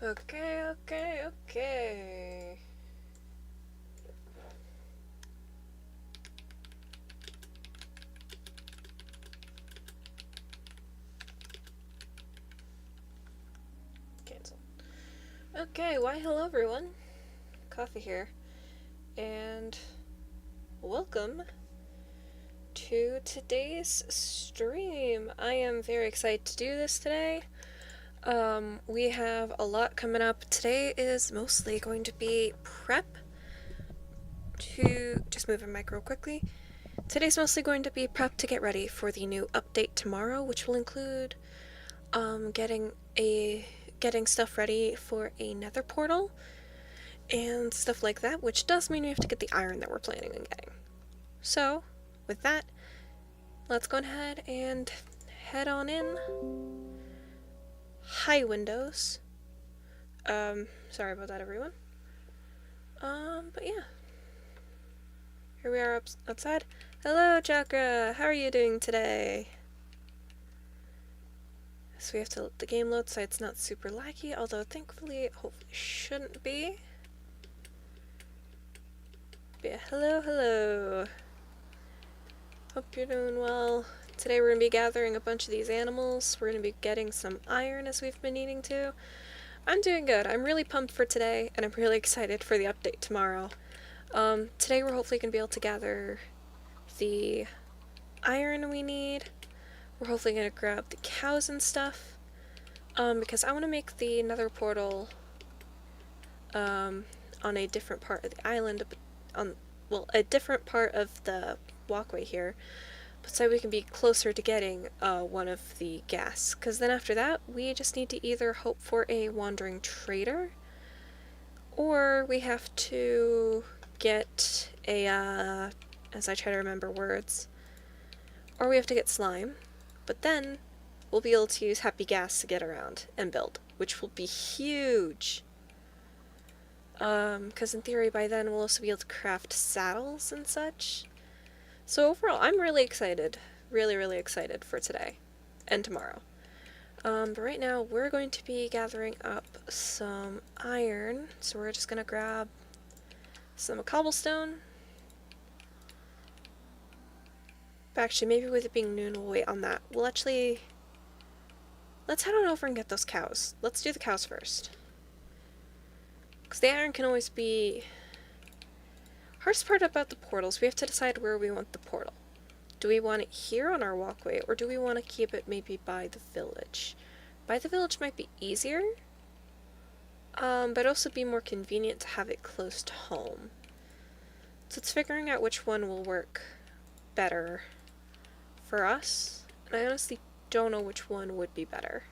Okay. Cancel. Okay, why hello everyone. Coffee here. And welcome to today's stream. I am very excited to do this today. We have a lot coming up. Today is mostly going to be prep to just move a mic real quickly. Today's mostly going to be prep to get ready for the new update tomorrow, which will include getting stuff ready for a nether portal and stuff like that, which does mean we have to get the iron that we're planning on getting. So, with that, let's go ahead and head on in. Hi, Windows. Sorry about that, everyone. But yeah. Here we are outside. Hello, Chakra! How are you doing today? So we have to let the game load so it's not super laggy, although thankfully it hopefully shouldn't be. But yeah, hello. Hope you're doing well. Today we're going to be gathering a bunch of these animals. We're going to be getting some iron as we've been needing to. I'm doing good. I'm really pumped for today, and I'm really excited for the update tomorrow. Today we're hopefully going to be able to gather the iron we need. We're hopefully going to grab the cows and stuff. Because I want to make the nether portal on a different part of the island, a different part of the walkway here, so we can be closer to getting one of the gas. Because then after that, we just need to either hope for a wandering trader, or we have to get a, as I try to remember words, or we have to get slime, but then we'll be able to use happy gas to get around and build, which will be huge. Because in theory by then we'll also be able to craft saddles and such. So overall, I'm really excited. Really excited for today. And tomorrow. But right now, we're going to be gathering up some iron. So we're just gonna grab some cobblestone. But actually, maybe with it being noon, we'll wait on that. Let's head on over and get those cows. Let's do the cows first. Because the iron can always be... Hardest part about the portals, we have to decide where we want the portal. Do we want it here on our walkway, or do we want to keep it maybe by the village? By the village might be easier, but also be more convenient to have it close to home. So it's figuring out which one will work better for us, and I honestly don't know which one would be better.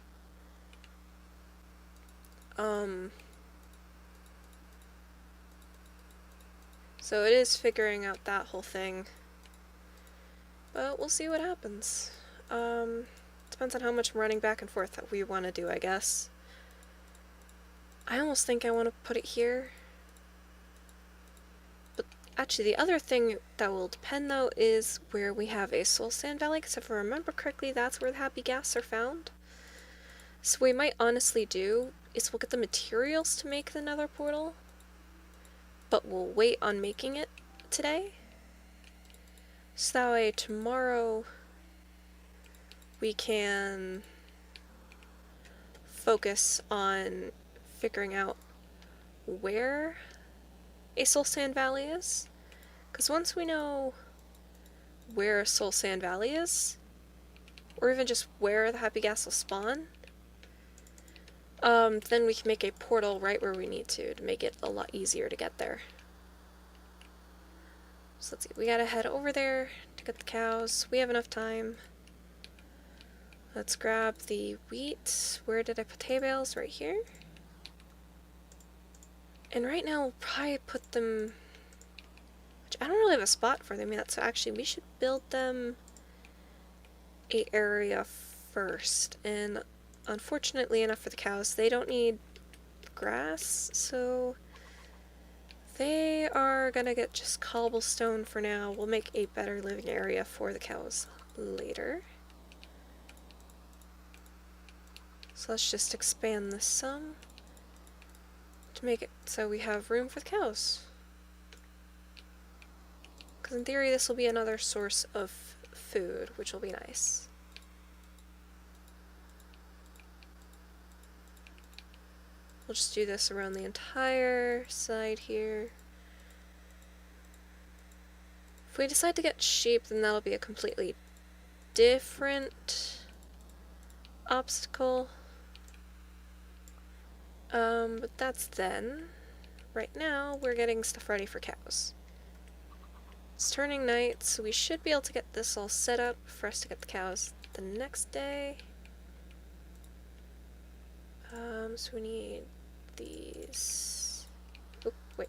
So it is figuring out that whole thing. But we'll see what happens. Depends on how much running back and forth that we want to do, I guess. I almost think I want to put it here. But actually, the other thing that will depend, though, is where we have a soul sand valley, because if I remember correctly, that's where the happy gas are found. So what we might honestly do is we'll get the materials to make the nether portal, but we'll wait on making it today. So that way tomorrow we can focus on figuring out where a soul sand valley is. Because once we know where soul sand valley is, or even just where the happy gas will spawn, then we can make a portal right where we need to make it a lot easier to get there. So let's see, we gotta head over there to get the cows. We have enough time. Let's grab the wheat. Where did I put hay bales? Right here. And right now we'll probably put them... Which I don't really have a spot for them yet, so actually we should build them an area first. And unfortunately enough for the cows, they don't need grass, so they are gonna get just cobblestone for now. We'll make a better living area for the cows later. So let's just expand this some. to make it so we have room for the cows. Because in theory this will be another source of food, which will be nice. We'll just do this around the entire side here. If we decide to get sheep, then that'll be a completely different obstacle. But that's then. Right now, we're getting stuff ready for cows. It's turning night, so we should be able to get this all set up for us to get the cows the next day. So we need these. Oh, wait.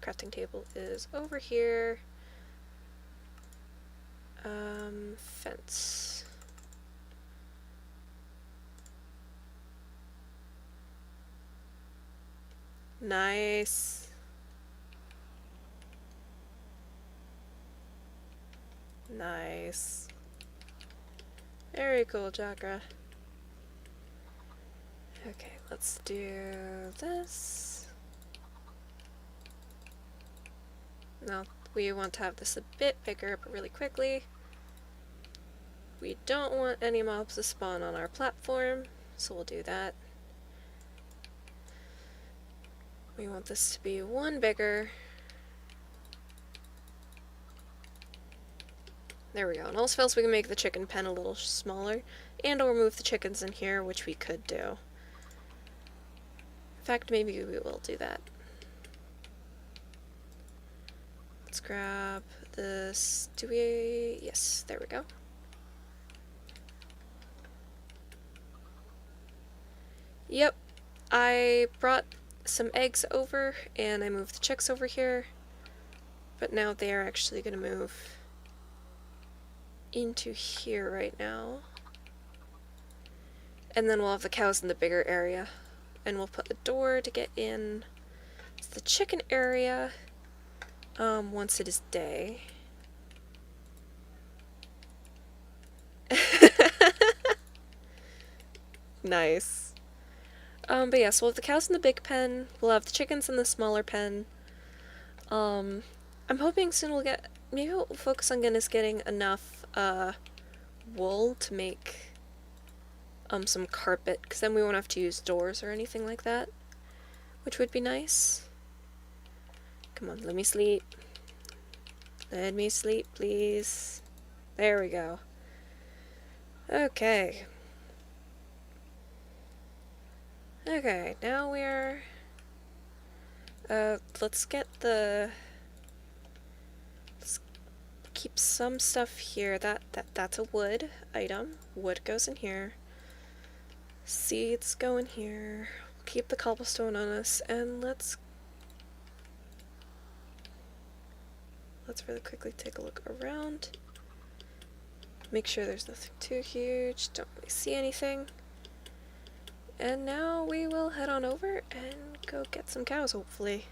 Crafting table is over here. Fence. Nice. Nice. Very cool, Chakra. Okay, let's do this. Now, we want to have this a bit bigger, but really quickly. We don't want any mobs to spawn on our platform, so we'll do that. We want this to be one bigger. There we go. And also else we can make the chicken pen a little smaller, and or move the chickens in here, which we could do. In fact, maybe we will do that. Let's grab this. Do we? Yes, there we go. Yep, I brought some eggs over and I moved the chicks over here, but now they are actually going to move into here right now. And then we'll have the cows in the bigger area, and we'll put the door to get in to the chicken area once it is day. Nice. But yeah, so we'll have the cows in the big pen, we'll have the chickens in the smaller pen. I'm hoping soon we'll get, maybe we'll focus on getting enough, wool to make, some carpet, because then we won't have to use doors or anything like that, which would be nice. Come on, let me sleep. Let me sleep, please. There we go. Okay. Okay, now we're... let's get the... Let's keep some stuff here. That's a wood item. Wood goes in here. Seeds go in here. Keep the cobblestone on us, and let's really quickly take a look around. Make sure there's nothing too huge. Don't really see anything. And now we will head on over and go get some cows, hopefully.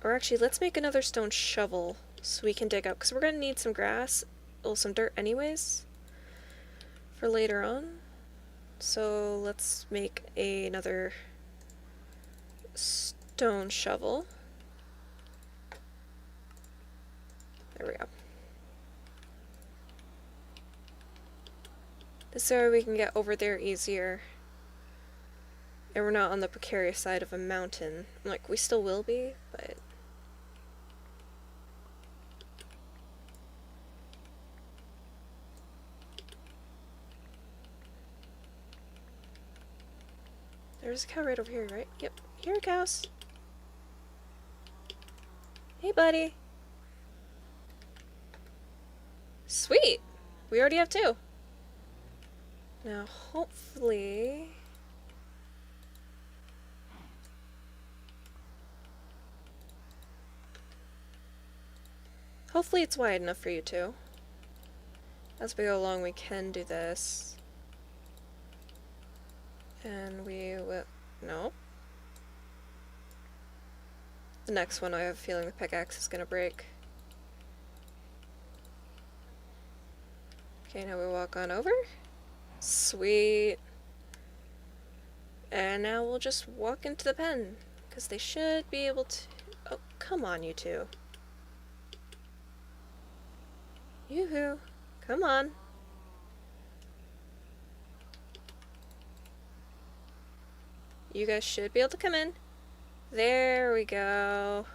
Or actually, let's make another stone shovel so we can dig out, because we're going to need some grass, well, some dirt anyways, for later on. So let's make another stone shovel. There we go. This way we can get over there easier. And we're not on the precarious side of a mountain. Like, we still will be, but... There's a cow right over here, right? Yep. Here, cows. Hey, buddy. Sweet! We already have two. Now, hopefully... Hopefully it's wide enough for you two. As we go along, we can do this. And we will... No. The next one, I have a feeling the pickaxe is gonna break. Okay, now we walk on over. Sweet. And now we'll just walk into the pen, because they should be able to... Oh, come on, you two. Yoo-hoo. Come on. You guys should be able to come in. There we go.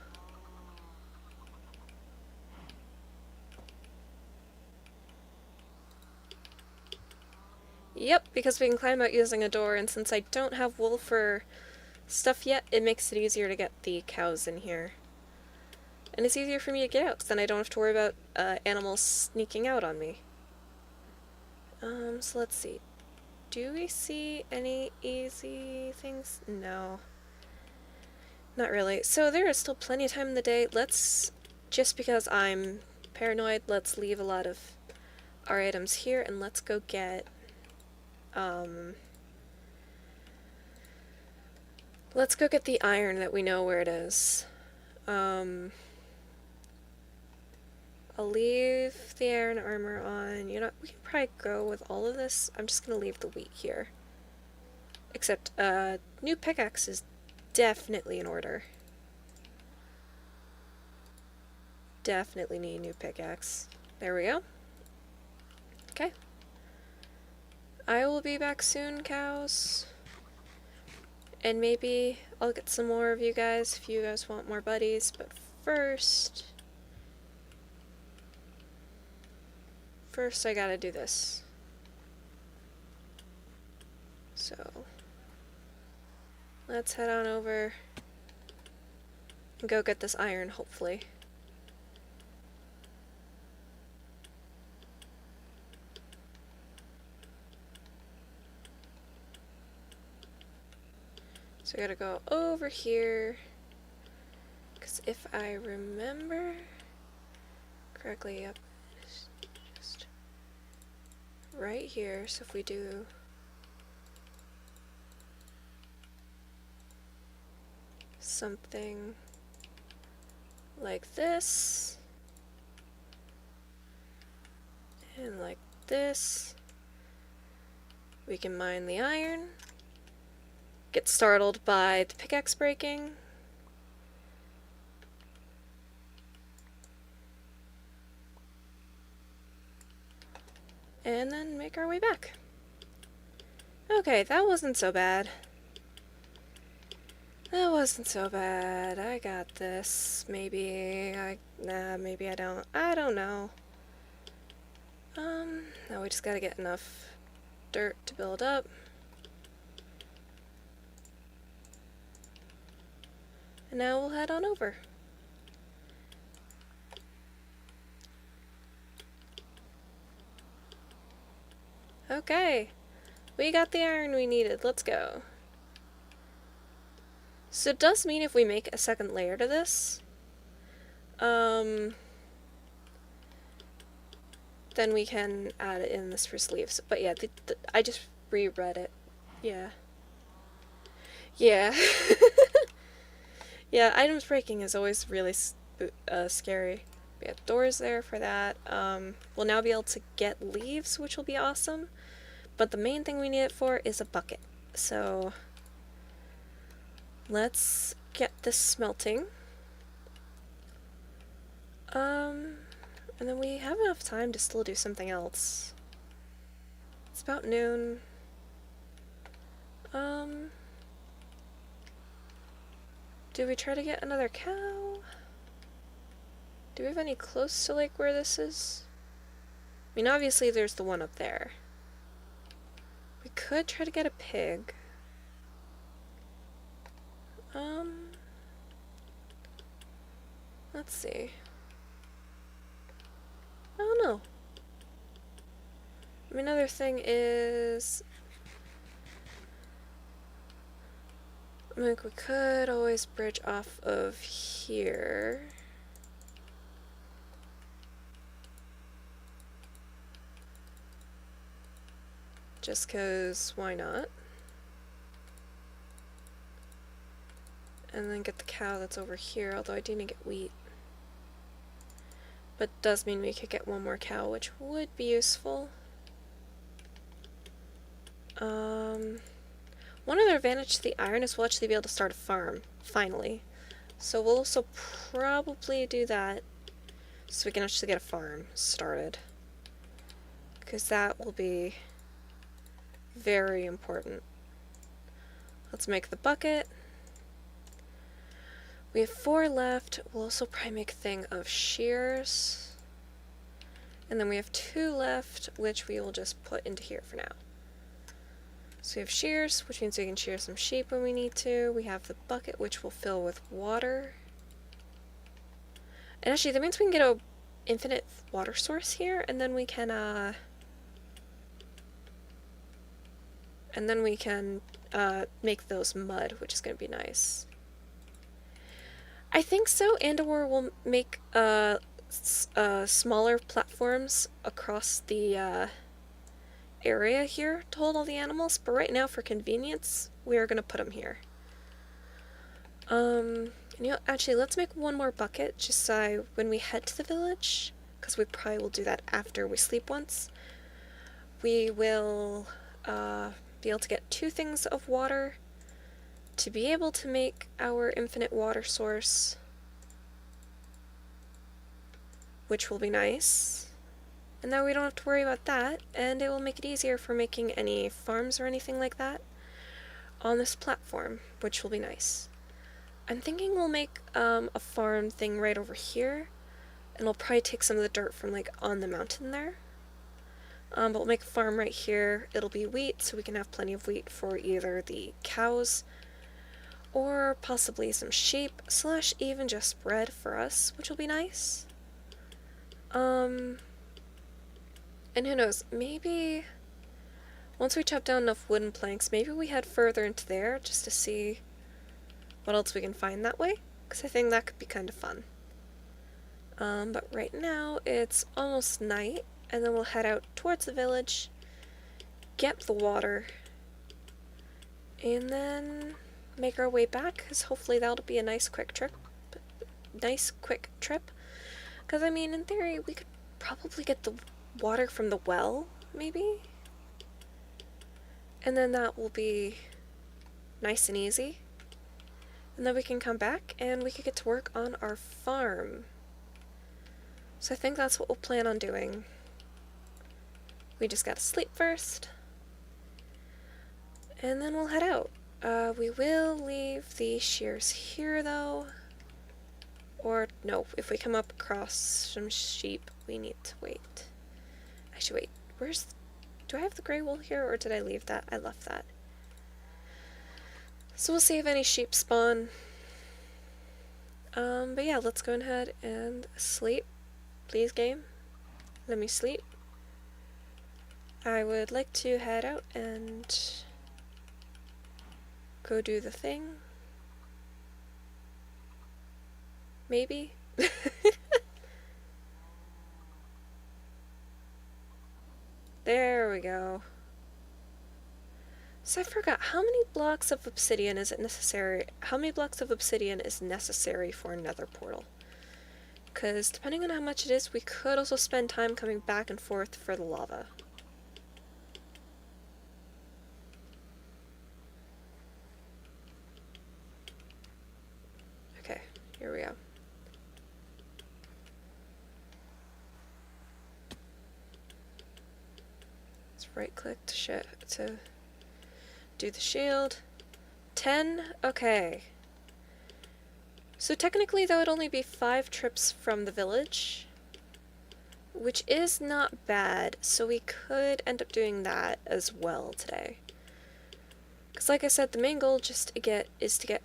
Yep, because we can climb out using a door, and since I don't have wool for stuff yet, it makes it easier to get the cows in here. And it's easier for me to get out, because then I don't have to worry about animals sneaking out on me. So let's see. Do we see any easy things? No. Not really. So there is still plenty of time in the day. Let's, just because I'm paranoid, let's leave a lot of our items here, and let's go get, let's go get the iron that we know where it is. I'll leave the iron armor on. You know, we can probably go with all of this. I'm just gonna leave the wheat here. Except, new pickaxe is definitely in order. Definitely need a new pickaxe. There we go. Okay. I will be back soon, cows. And maybe I'll get some more of you guys if you guys want more buddies, but first I gotta do this. So, let's head on over and go get this iron, hopefully. So I gotta go over here, because if I remember correctly, yep, just right here. So if we do something like this, and like this, we can mine the iron. Get startled by the pickaxe breaking. And then make our way back. Okay, that wasn't so bad. That wasn't so bad. I got this. Maybe maybe I don't. I don't know. Now we just gotta get enough dirt to build up. And now we'll head on over. Okay, we got the iron we needed. Let's go. So it does mean if we make a second layer to this, then we can add it in this for sleeves. But yeah, I just reread it. Yeah. Yeah. Yeah, items breaking is always really scary. We have doors there for that. We'll now be able to get leaves, which will be awesome. But the main thing we need it for is a bucket. So let's get this smelting. And then we have enough time to still do something else. It's about noon. Do we try to get another cow? Do we have any close to like where this is? I mean, obviously there's the one up there. We could try to get a pig. Let's see. I don't know. I mean, another thing is, like, we could always bridge off of here. Just 'cause why not? And then get the cow that's over here, although I didn't get wheat. But it does mean we could get one more cow, which would be useful. One other advantage to the iron is we'll actually be able to start a farm, finally. So we'll also probably do that so we can actually get a farm started. Because that will be very important. Let's make the bucket. We have 4 left. We'll also probably make a thing of shears. And then we have 2 left, which we will just put into here for now. So we have shears, which means we can shear some sheep when we need to. We have the bucket, which will fill with water. And actually, that means we can get an infinite water source here, and then we can, make those mud, which is going to be nice. I think so, and/or we'll make smaller platforms across the area here to hold all the animals, but right now, for convenience, we are going to put them here. Actually, let's make one more bucket, just so when we head to the village, because we probably will do that after we sleep once, we will be able to get 2 things of water to be able to make our infinite water source, which will be nice. And now we don't have to worry about that, and it will make it easier for making any farms or anything like that on this platform, which will be nice. I'm thinking we'll make a farm thing right over here, and we'll probably take some of the dirt from like on the mountain there. But we'll make a farm right here. It'll be wheat, so we can have plenty of wheat for either the cows or possibly some sheep, / even just bread for us, which will be nice. And who knows, maybe once we chop down enough wooden planks, maybe we head further into there just to see what else we can find that way, because I think that could be kind of fun. But right now it's almost night, and then we'll head out towards the village, get the water, and then make our way back, because hopefully that'll be a nice quick trip. Because I mean, in theory, we could probably get the water from the well, maybe? And then that will be nice and easy. And then we can come back and we could get to work on our farm. So I think that's what we'll plan on doing. We just gotta sleep first. And then we'll head out. We will leave the shears here though. Or no, if we come up across some sheep, we need to wait. Actually, wait, do I have the gray wool here, or did I leave that? I left that. So we'll see if any sheep spawn. But yeah, let's go ahead and sleep. Please, game. Let me sleep. I would like to head out and go do the thing. Maybe? There we go. So I forgot, how many blocks of obsidian is necessary for another portal? Because depending on how much it is, we could also spend time coming back and forth for the lava. Okay, here we go. Let's right click to do the shield. 10? Okay. So technically that would only be 5 trips from the village, which is not bad, so we could end up doing that as well today. Because like I said, the main goal is to get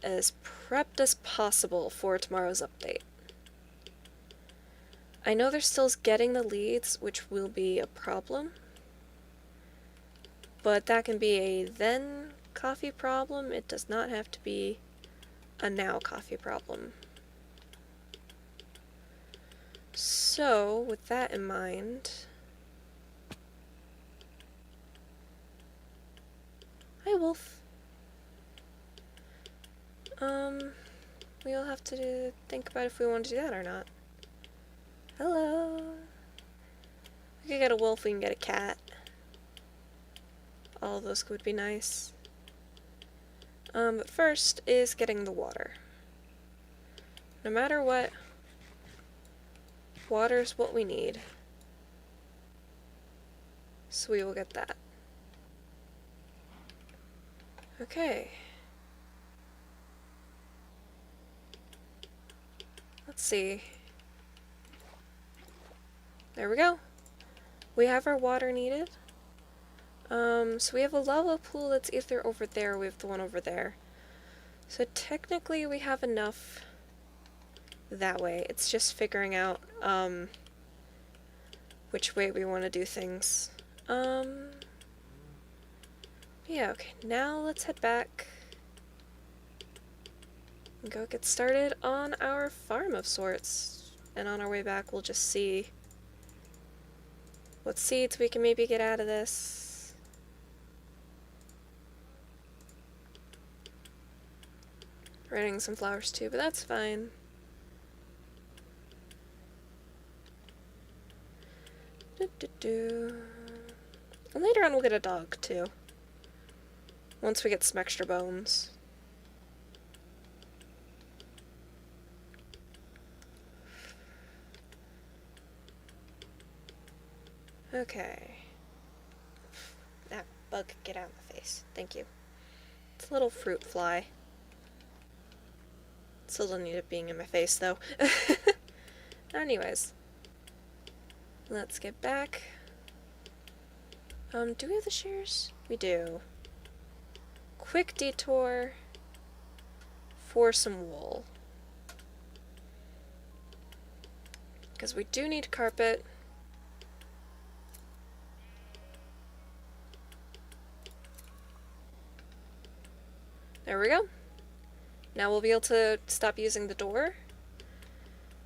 as prepped as possible for tomorrow's update. I know they're still getting the leads, which will be a problem, but that can be a then coffee problem. It does not have to be a now coffee problem. So, with that in mind... Hi, Wolf. We'll have to think about if we want to do that or not. Hello. We could get a wolf, we can get a cat. All of those would be nice. But first is getting the water. No matter what, water's what we need. So we will get that. Okay. Let's see. There we go. We have our water needed. So we have a lava pool that's either over there or we have the one over there. So technically we have enough that way. It's just figuring out, which way we want to do things. Yeah, okay, now let's head back and go get started on our farm of sorts. And on our way back, we'll just see what seeds we can maybe get out of this. Running some flowers too, but that's fine. And later on we'll get a dog too. Once we get some extra bones. Okay. Ah, bug, get out of my face. Thank you. It's a little fruit fly. Still don't need it being in my face though. Anyways. Let's get back. Do we have the shears? We do. Quick detour for some wool. Because we do need carpet. There we go. Now we'll be able to stop using the door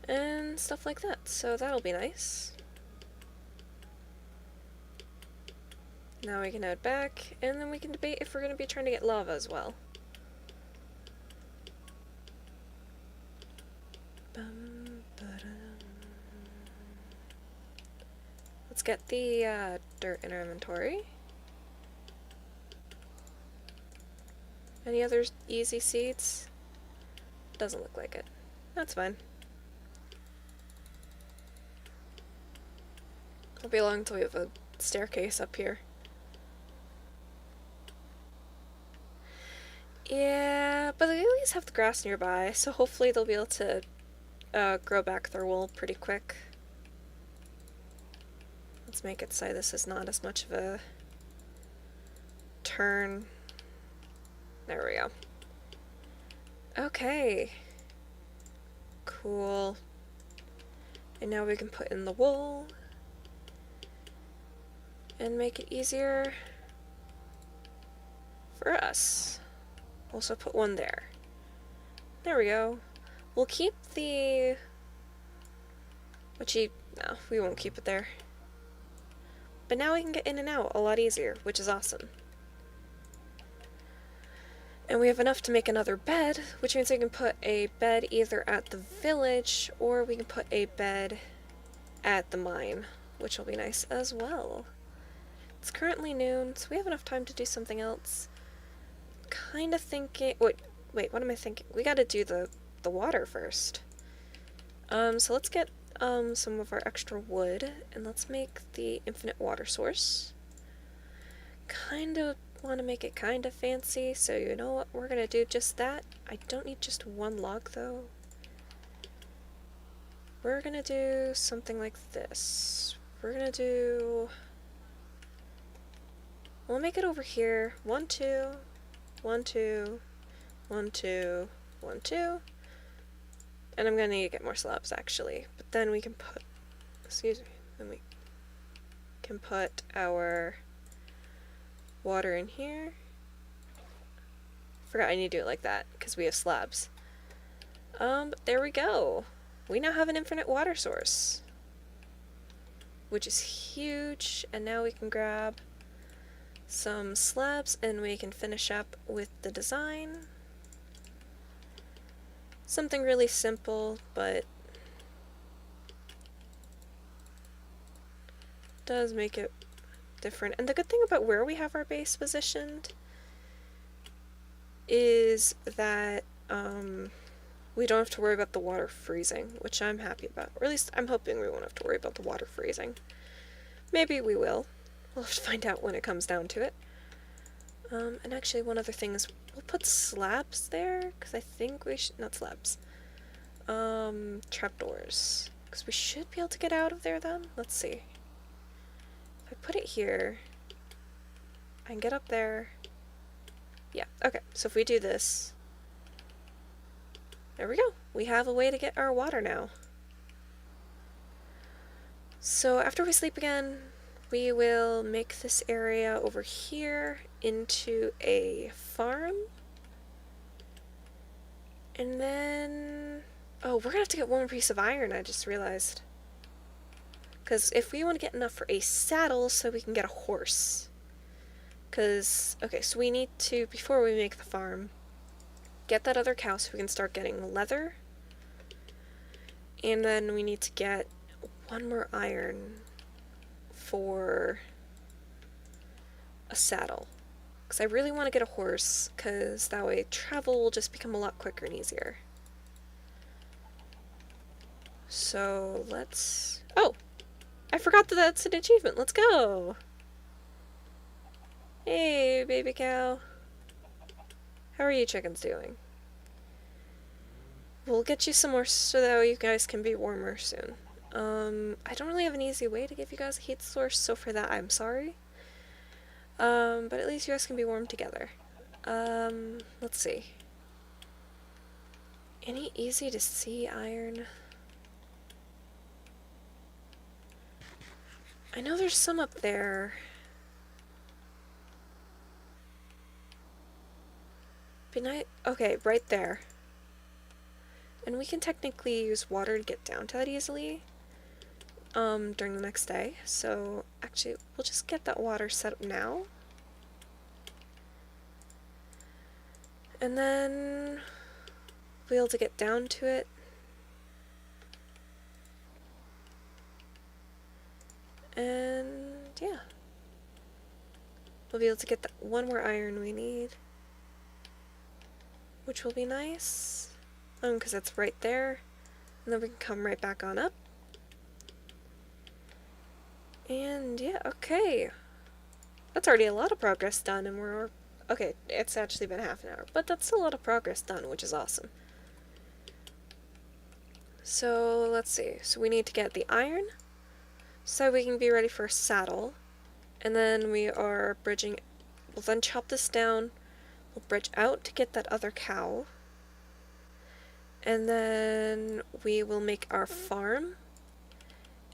and stuff like that, so that'll be nice. Now we can head back, and then we can debate if we're going to be trying to get lava as well. Let's get the dirt in our inventory. Any other easy seeds? Doesn't look like it. That's fine. It'll be long until we have a staircase up here. Yeah, but they at least have the grass nearby, so hopefully they'll be able to grow back their wool pretty quick. Let's make it so this is not as much of a turn. There we go. Okay. Cool. And now we can put in the wool and make it easier for us. Also put one there. There we go. We'll keep the... No, we won't keep it there. But now we can get in and out a lot easier, which is awesome. And we have enough to make another bed, which means we can put a bed either at the village, or we can put a bed at the mine, which will be nice as well. It's currently noon, so we have enough time to do something else. Kinda thinking... Wait, what am I thinking? We gotta do the water first. So let's get some of our extra wood, and let's make the infinite water source. Kinda want to make it kinda fancy, so you know what, we're gonna do just that. I don't need just one log though. We're gonna do something like this. We're gonna do... We'll make it over here. 1, 2, 1, 2, 1, 2, 1, 2. And I'm gonna need to get more slabs actually. But then we can put... Excuse me. Then we can put our water in here. Forgot I need to do it like that, because we have slabs. But there we go. We now have an infinite water source, which is huge, and now we can grab some slabs and we can finish up with the design. Something really simple, but does make it different. And the good thing about where we have our base positioned is is that we don't have to worry about the water freezing, which I'm happy about. Or at least I'm hoping we won't have to worry about the water freezing. Maybe we will. We'll have to find out when it comes down to it. And actually one other thing is we'll put slabs there, because I think we should, not slabs, trapdoors. Because we should be able to get out of there then. Let's see. If I put it here, I can get up there. Yeah, okay, so if we do this, there we go. We have a way to get our water now. So after we sleep again, we will make this area over here into a farm. And then... oh, we're gonna have to get one more piece of iron, I just realized. Because if we want to get enough for a saddle, so we can get a horse. Because, okay, so we need to, before we make the farm, get that other cow so we can start getting leather. And then we need to get one more iron for a saddle. Because I really want to get a horse, because that way travel will just become a lot quicker and easier. So let's... oh! I forgot that that's an achievement. Let's go! Hey, baby cow. How are you chickens doing? We'll get you some more so that you guys can be warmer soon. I don't really have an easy way to give you guys a heat source, so for that I'm sorry. But at least you guys can be warm together. Let's see. Any easy to see iron? I know there's some up there. Okay, right there. And we can technically use water to get down to that easily during the next day. So actually, we'll just get that water set up now. And then we'll be able to get down to it. And yeah. We'll be able to get that one more iron we need. Which will be nice. Because it's right there. And then we can come right back on up. And yeah, okay. That's already a lot of progress done, and we're... okay, it's actually been half an hour, but that's a lot of progress done, which is awesome. So, let's see. So we need to get the iron, so we can be ready for a saddle. And then we are bridging... we'll then chop this down. We'll bridge out to get that other cow. And then we will make our farm.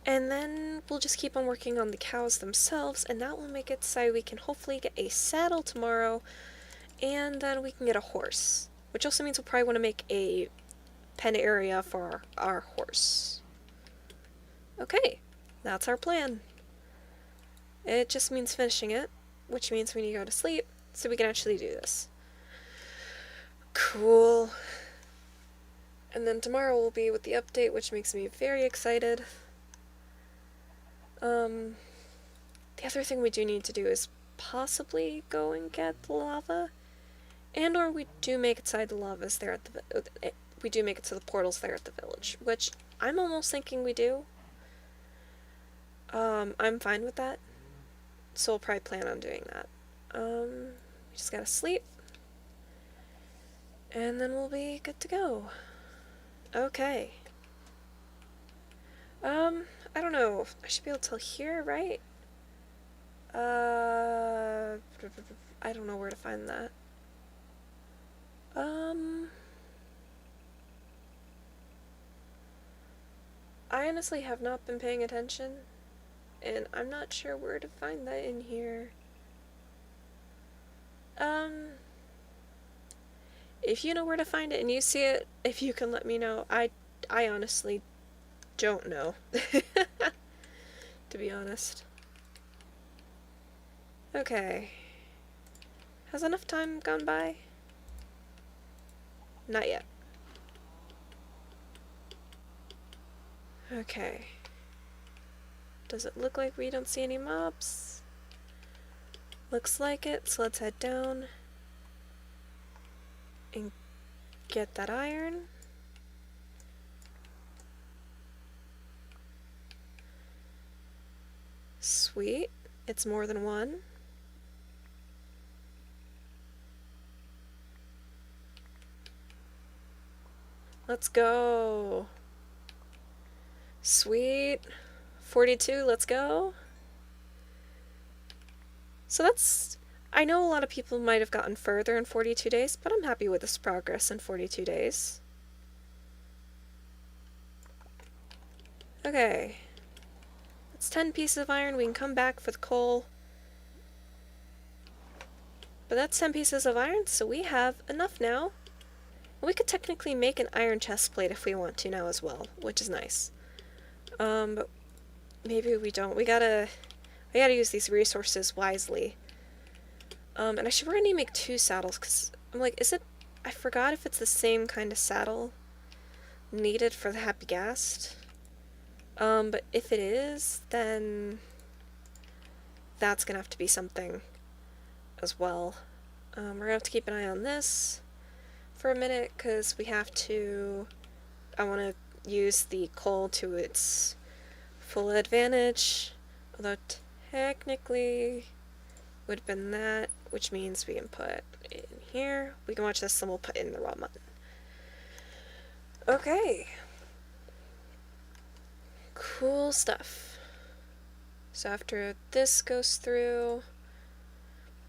And then we'll just keep on working on the cows themselves, and that will make it so we can hopefully get a saddle tomorrow, and then we can get a horse. Which also means we'll probably want to make a pen area for our horse. Okay, that's our plan. It just means finishing it, which means we need to go to sleep, so we can actually do this. Cool. And then tomorrow will be with the update, which makes me very excited. The other thing we do need to do is possibly go and get the lava, and or we do make it to the lavas there at the we do make it to the portals there at the village, which I'm almost thinking we do. I'm fine with that, so we'll probably plan on doing that. We just gotta sleep, and then we'll be good to go. Okay. I don't know. I should be able to tell here, right? I don't know where to find that. I honestly have not been paying attention, and I'm not sure where to find that in here. If you know where to find it and you see it, if you can let me know. I honestly don't know. To be honest. Okay. Has enough time gone by? Not yet. Okay. Does it look like we don't see any mobs? Looks like it, so let's head down. and get that iron. Sweet. It's more than one. Let's go. Sweet. 42, let's go. So that's... I know a lot of people might have gotten further in 42 days, but I'm happy with this progress in 42 days. Okay. That's 10 pieces of iron. We can come back for the coal. But that's 10 pieces of iron, so we have enough now. We could technically make an iron chest plate if we want to now as well, which is nice. But maybe we don't. We gotta use these resources wisely. And I should really make 2 saddles, because I'm like, I forgot if it's the same kind of saddle needed for the Happy Ghast. But if it is, then that's gonna have to be something as well. We're gonna have to keep an eye on this for a minute, because I want to use the coal to its full advantage, although technically would have been that, which means we can put it in here. We can watch this and we'll put in the raw mutton. Okay. Cool stuff. So after this goes through,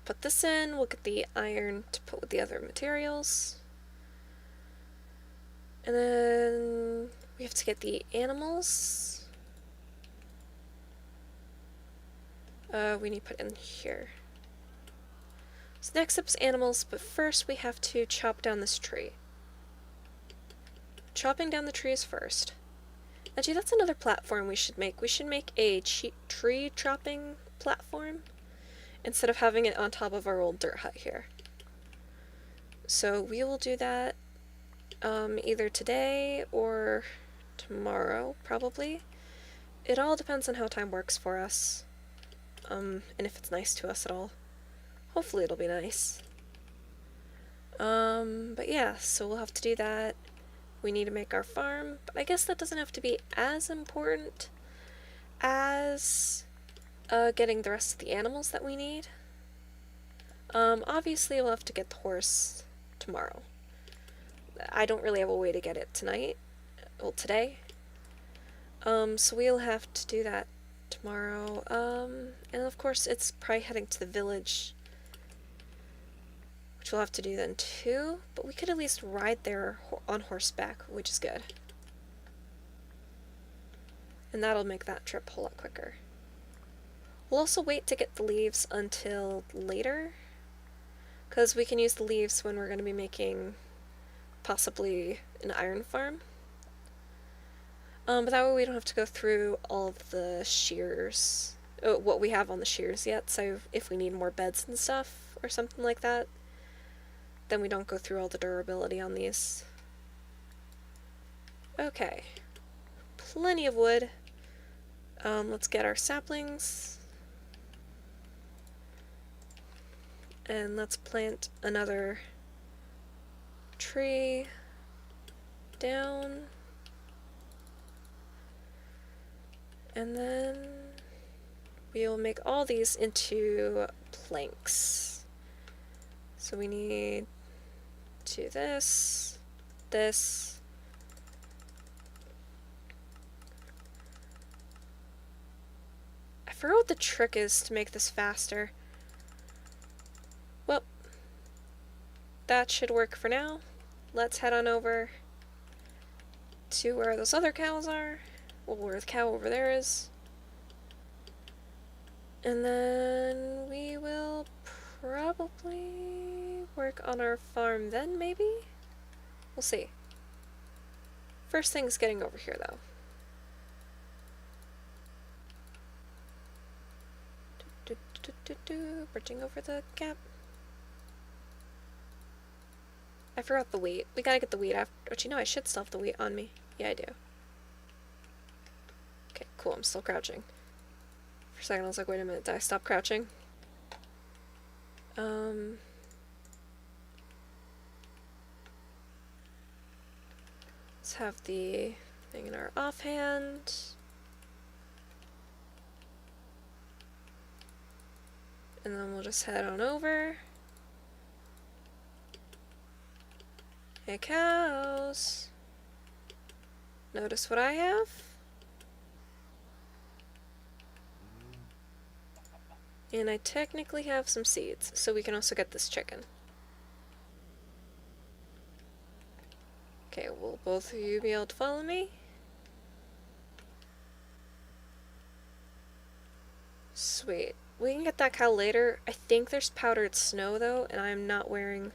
put this in, we'll get the iron to put with the other materials. And then we have to get the animals. We need to put in here. So next up is animals, but first we have to chop down this tree. Chopping down the trees first. Actually, that's another platform we should make. We should make a tree chopping platform instead of having it on top of our old dirt hut here. So we will do that either today or tomorrow, probably. It all depends on how time works for us, and if it's nice to us at all. Hopefully it'll be nice. But yeah, so we'll have to do that. We need to make our farm, but I guess that doesn't have to be as important as getting the rest of the animals that we need. Obviously we'll have to get the horse tomorrow. I don't really have a way to get it tonight. Well, today. So we'll have to do that tomorrow. And of course it's probably heading to the village, which we'll have to do then too, but we could at least ride there on horseback, which is good. And that'll make that trip a whole lot quicker. We'll also wait to get the leaves until later, because we can use the leaves when we're going to be making possibly an iron farm. But that way we don't have to go through all of the shears, what we have on the shears yet, so if we need more beds and stuff or something like that, then we don't go through all the durability on these. Okay. Plenty of wood. Let's get our saplings. And let's plant another tree down. And then we'll make all these into planks. So we need this. I forgot what the trick is to make this faster. Well, that should work for now. Let's head on over to where those other cows are. Well, where the cow over there is. And then we will probably work on our farm then, maybe? We'll see. First thing's getting over here, though. Bridging over the gap. I forgot the wheat. We gotta get the wheat after. Actually, no, I should still have the wheat on me. Yeah, I do. Okay, cool. I'm still crouching. For a second, I was like, wait a minute, did I stop crouching? Let's have the thing in our offhand. And then we'll just head on over. Hey, cows. Notice what I have? And I technically have some seeds, so we can also get this chicken. Okay, will both of you be able to follow me? Sweet. We can get that cow later. I think there's powdered snow, though, and I'm not wearing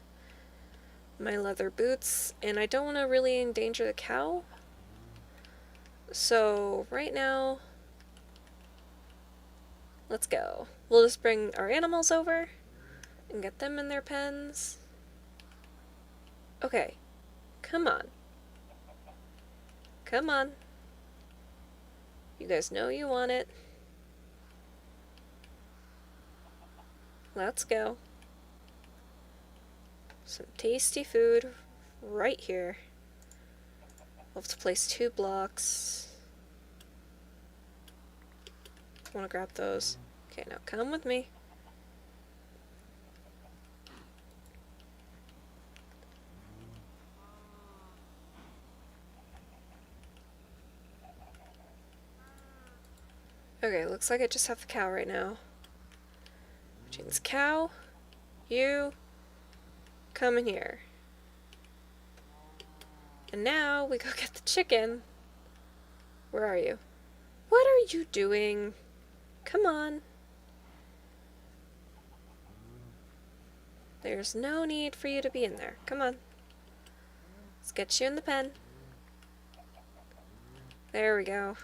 my leather boots, and I don't want to really endanger the cow. So, right now, let's go. We'll just bring our animals over and get them in their pens. Okay. Come on. Come on. You guys know you want it. Let's go. Some tasty food right here. We'll have to place 2 blocks. I want to grab those. Okay, now come with me. Okay, looks like I just have the cow right now. Which means cow, you, come in here. And now we go get the chicken. Where are you? What are you doing? Come on. There's no need for you to be in there. Come on. Let's get you in the pen. There we go.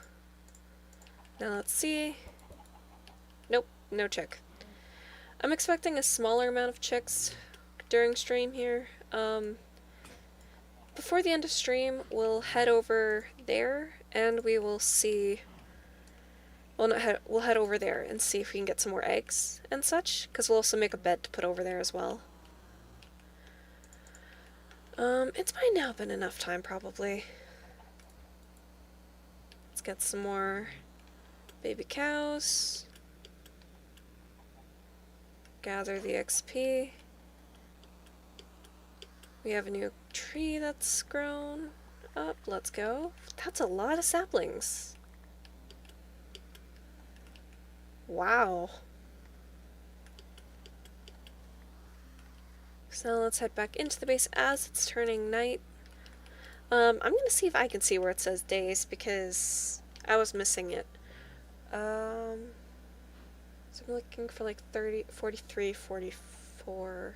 Now let's see. Nope, no chick. I'm expecting a smaller amount of chicks during stream here. Before the end of stream, we'll head over there and we will see. We'll head over there and see if we can get some more eggs and such, because we'll also make a bed to put over there as well. It's by now been enough time, probably. Let's get some more baby cows. Gather the XP. We have a new tree that's grown up. Let's go. That's a lot of saplings. Wow. So let's head back into the base as it's turning night. I'm gonna see if I can see where it says days because I was missing it. So I'm looking for like 30, 43, 44.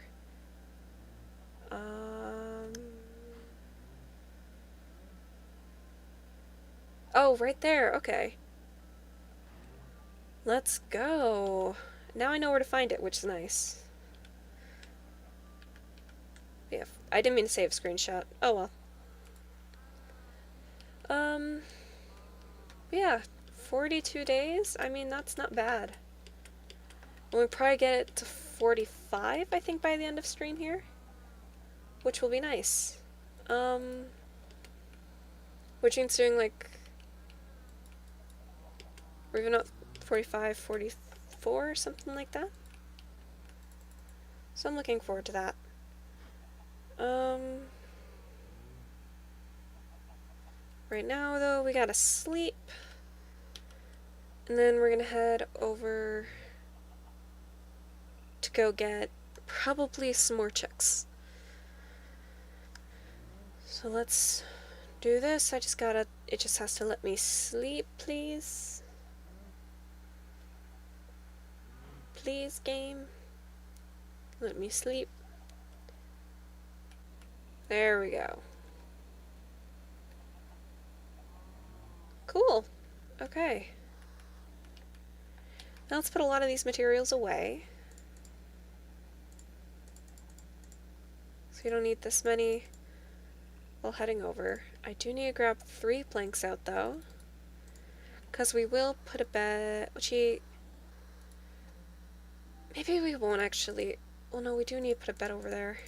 Oh, right there. Okay. Let's go. Now I know where to find it, which is nice. Yeah, I didn't mean to save a screenshot. Oh well. Yeah, 42 days? I mean, that's not bad. We'll probably get it to 45, I think, by the end of stream here. Which will be nice. Which means doing, like... Or even not 45, 44, or something like that. So I'm looking forward to that. Right now, though, we gotta sleep. And then we're gonna head over to go get probably some more chicks. So let's do this. It just has to let me sleep, please. Please, game. Let me sleep. There we go. Cool. Okay. Now let's put a lot of these materials away. So you don't need this many while heading over. I do need to grab 3 planks out though. Because we will put a bed... Maybe we won't actually... Well, no, we do need to put a bed over there.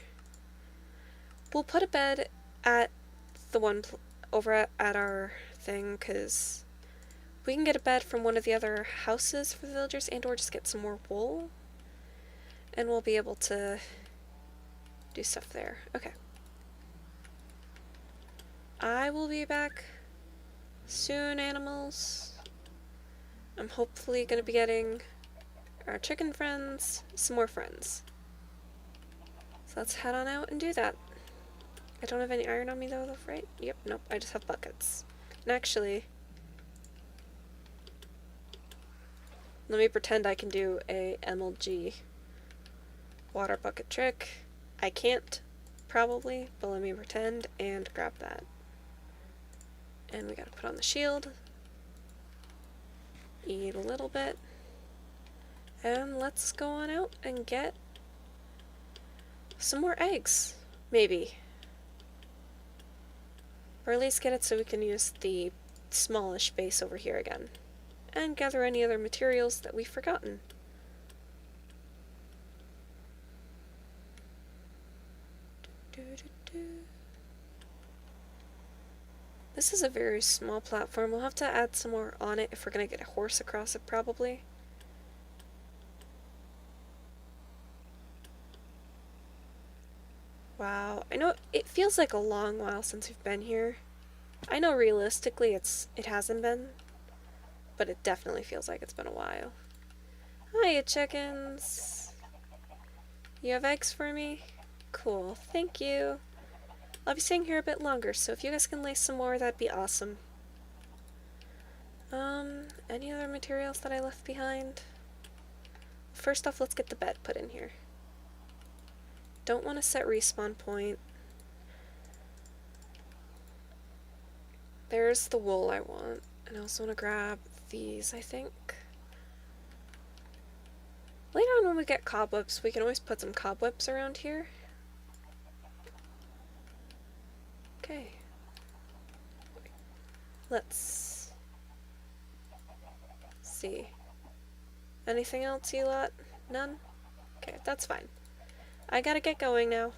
We'll put a bed at the one over at our thing, because we can get a bed from one of the other houses for the villagers and or just get some more wool. And we'll be able to do stuff there. Okay. I will be back soon, animals. I'm hopefully going to be getting our chicken friends some more friends. So let's head on out and do that. I don't have any iron on me though, right? Yep, nope, I just have buckets. And actually, let me pretend I can do a MLG water bucket trick. I can't, probably, but let me pretend and grab that. And we gotta put on the shield. Eat a little bit. And let's go on out and get some more eggs. Maybe. Or at least get it so we can use the smallish base over here again. And gather any other materials that we've forgotten. This is a very small platform. We'll have to add some more on it if we're going to get a horse across it, probably. Wow, I know it feels like a long while since we've been here. I know realistically it hasn't been, but it definitely feels like it's been a while. Hiya, chickens. You have eggs for me? Cool, thank you. I'll be staying here a bit longer, so if you guys can lay some more, that'd be awesome. Any other materials that I left behind? First off, let's get the bed put in here. Don't want to set respawn point. There's the wool I want. And I also want to grab these, I think. Later on when we get cobwebs, we can always put some cobwebs around here. Okay. Let's see. Anything else, you lot? None? Okay, that's fine. I gotta get going now.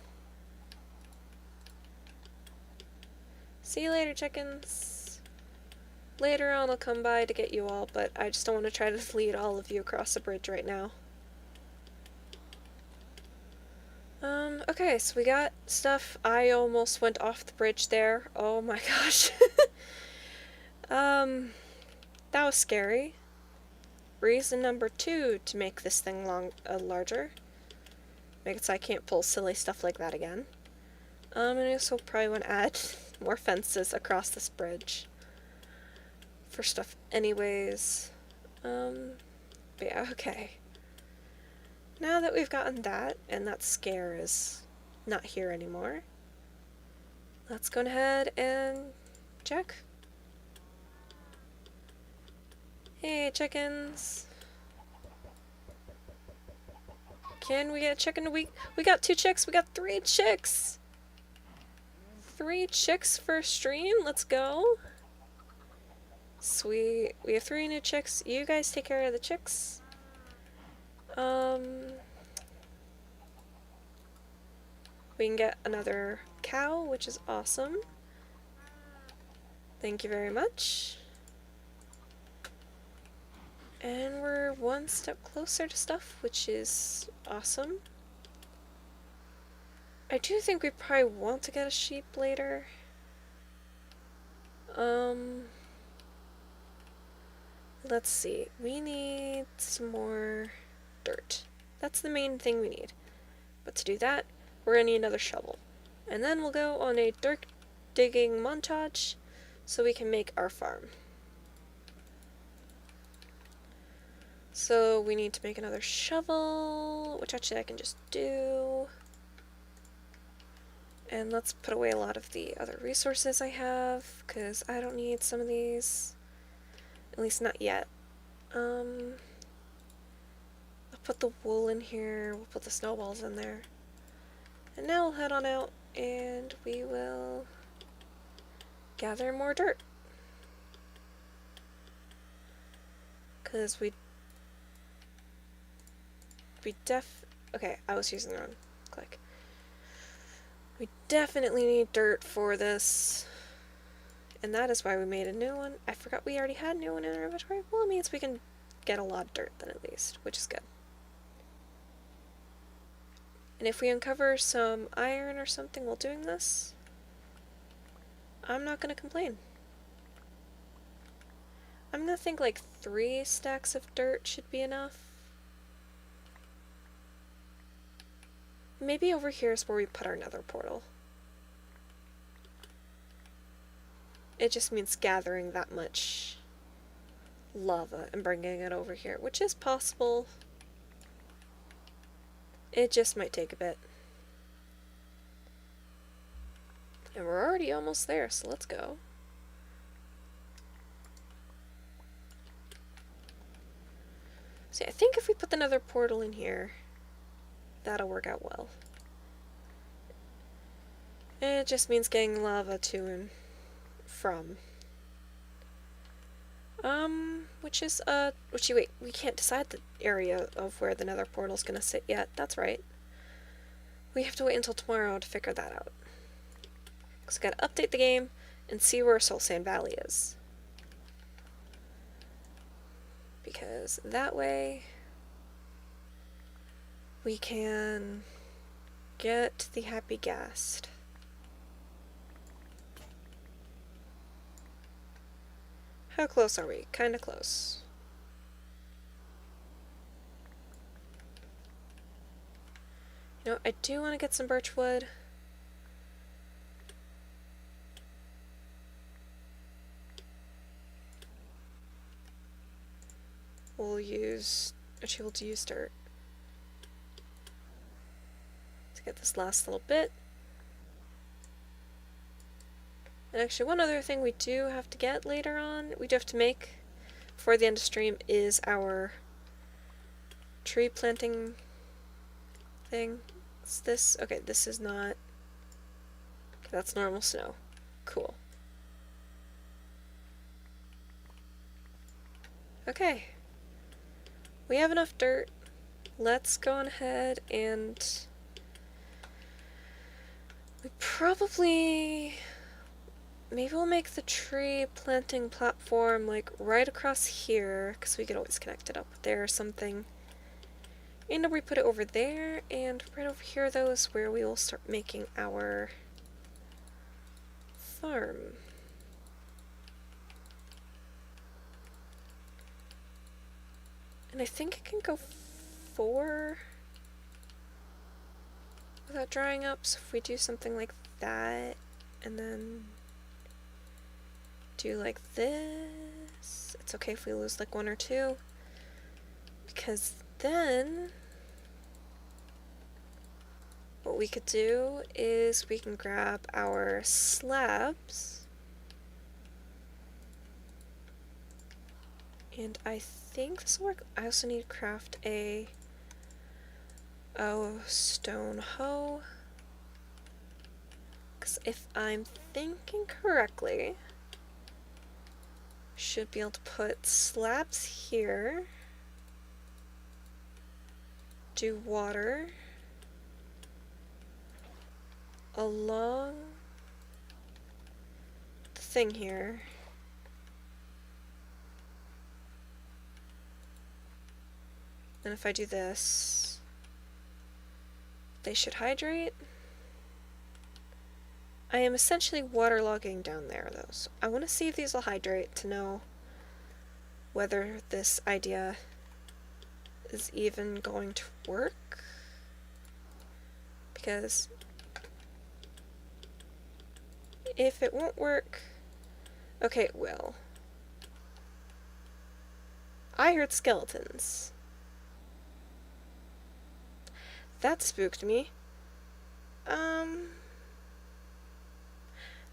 See you later, chickens. Later on I'll come by to get you all, but I just don't want to try to lead all of you across the bridge right now. Okay, so we got stuff. I almost went off the bridge there. Oh my gosh. That was scary. Reason number 2 to make this thing larger. Make it so I can't pull silly stuff like that again. And I also probably want to add more fences across this bridge. For stuff anyways. But yeah, okay. Now that we've gotten that, and that scare is not here anymore, let's go ahead and check. Hey, chickens. Can we get a chicken? We got 2 chicks. We got 3 chicks. 3 chicks for stream. Let's go. Sweet. We have 3 new chicks. You guys take care of the chicks. We can get another cow, which is awesome. Thank you very much. And we're 1 step closer to stuff, which is awesome. I do think we probably want to get a sheep later. Let's see. We need some more dirt. That's the main thing we need. But to do that, we're gonna need another shovel. And then we'll go on a dirt digging montage so we can make our farm. So we need to make another shovel, which actually I can just do. And let's put away a lot of the other resources I have, because I don't need some of these. At least not yet. I'll put the wool in here, we'll put the snowballs in there. And now we'll head on out and we will gather more dirt. Because okay, I was using the wrong click. We definitely need dirt for this. And that is why we made a new one. I forgot we already had a new one in our inventory. Well, it means we can get a lot of dirt then at least, which is good. And if we uncover some iron or something while doing this, I'm not going to complain. I'm going to think like 3 stacks of dirt should be enough. Maybe over here is where we put our nether portal. It just means gathering that much lava and bringing it over here, which is possible. It just might take a bit. And we're already almost there, so let's go. See, I think if we put the nether portal in here, that'll work out well. It just means getting lava to and from. Wait, we can't decide the area of where the nether portal's gonna sit yet. That's right. We have to wait until tomorrow to figure that out. Because we gotta update the game and see where Soul Sand Valley is. Because that way we can get the happy ghast. How close are we? Kinda close. You know, I do want to get some birch wood. We'll use dirt to get this last little bit. And actually, one other thing we do have to get later on, we do have to make before the end of stream, is our tree planting thing. Is this? Okay, this is not. Okay, that's normal snow. Cool. Okay. We have enough dirt. Let's go on ahead and we probably maybe we'll make the tree planting platform like right across here, because we could always connect it up there or something. And we put it over there, and right over here though is where we will start making our farm. And I think it can go 4 without drying up, so if we do something like that, and then do like this, it's okay if we lose like 1 or 2, because then what we could do is we can grab our slabs, and I think this will work. I also need to craft a stone hoe, because if I'm thinking correctly, should be able to put slabs here, do water along the thing here, and if I do this, they should hydrate. I am essentially waterlogging down there though, so I want to see if these will hydrate to know whether this idea is even going to work, because if it won't work, okay, it will. I heard skeletons. That spooked me.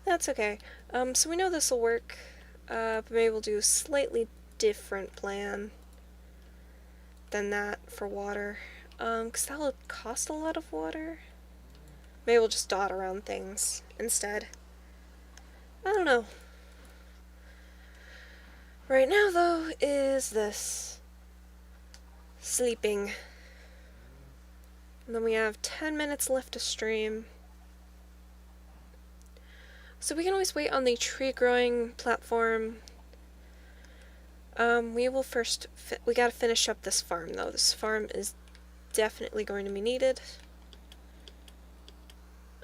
That's okay. So we know this will work, but maybe we'll do a slightly different plan than that for water, because that will cost a lot of water. Maybe we'll just dot around things instead. I don't know. Right now, though, is this. Sleeping. And then we have 10 minutes left to stream. So we can always wait on the tree growing platform. We will first, we gotta finish up this farm though. This farm is definitely going to be needed.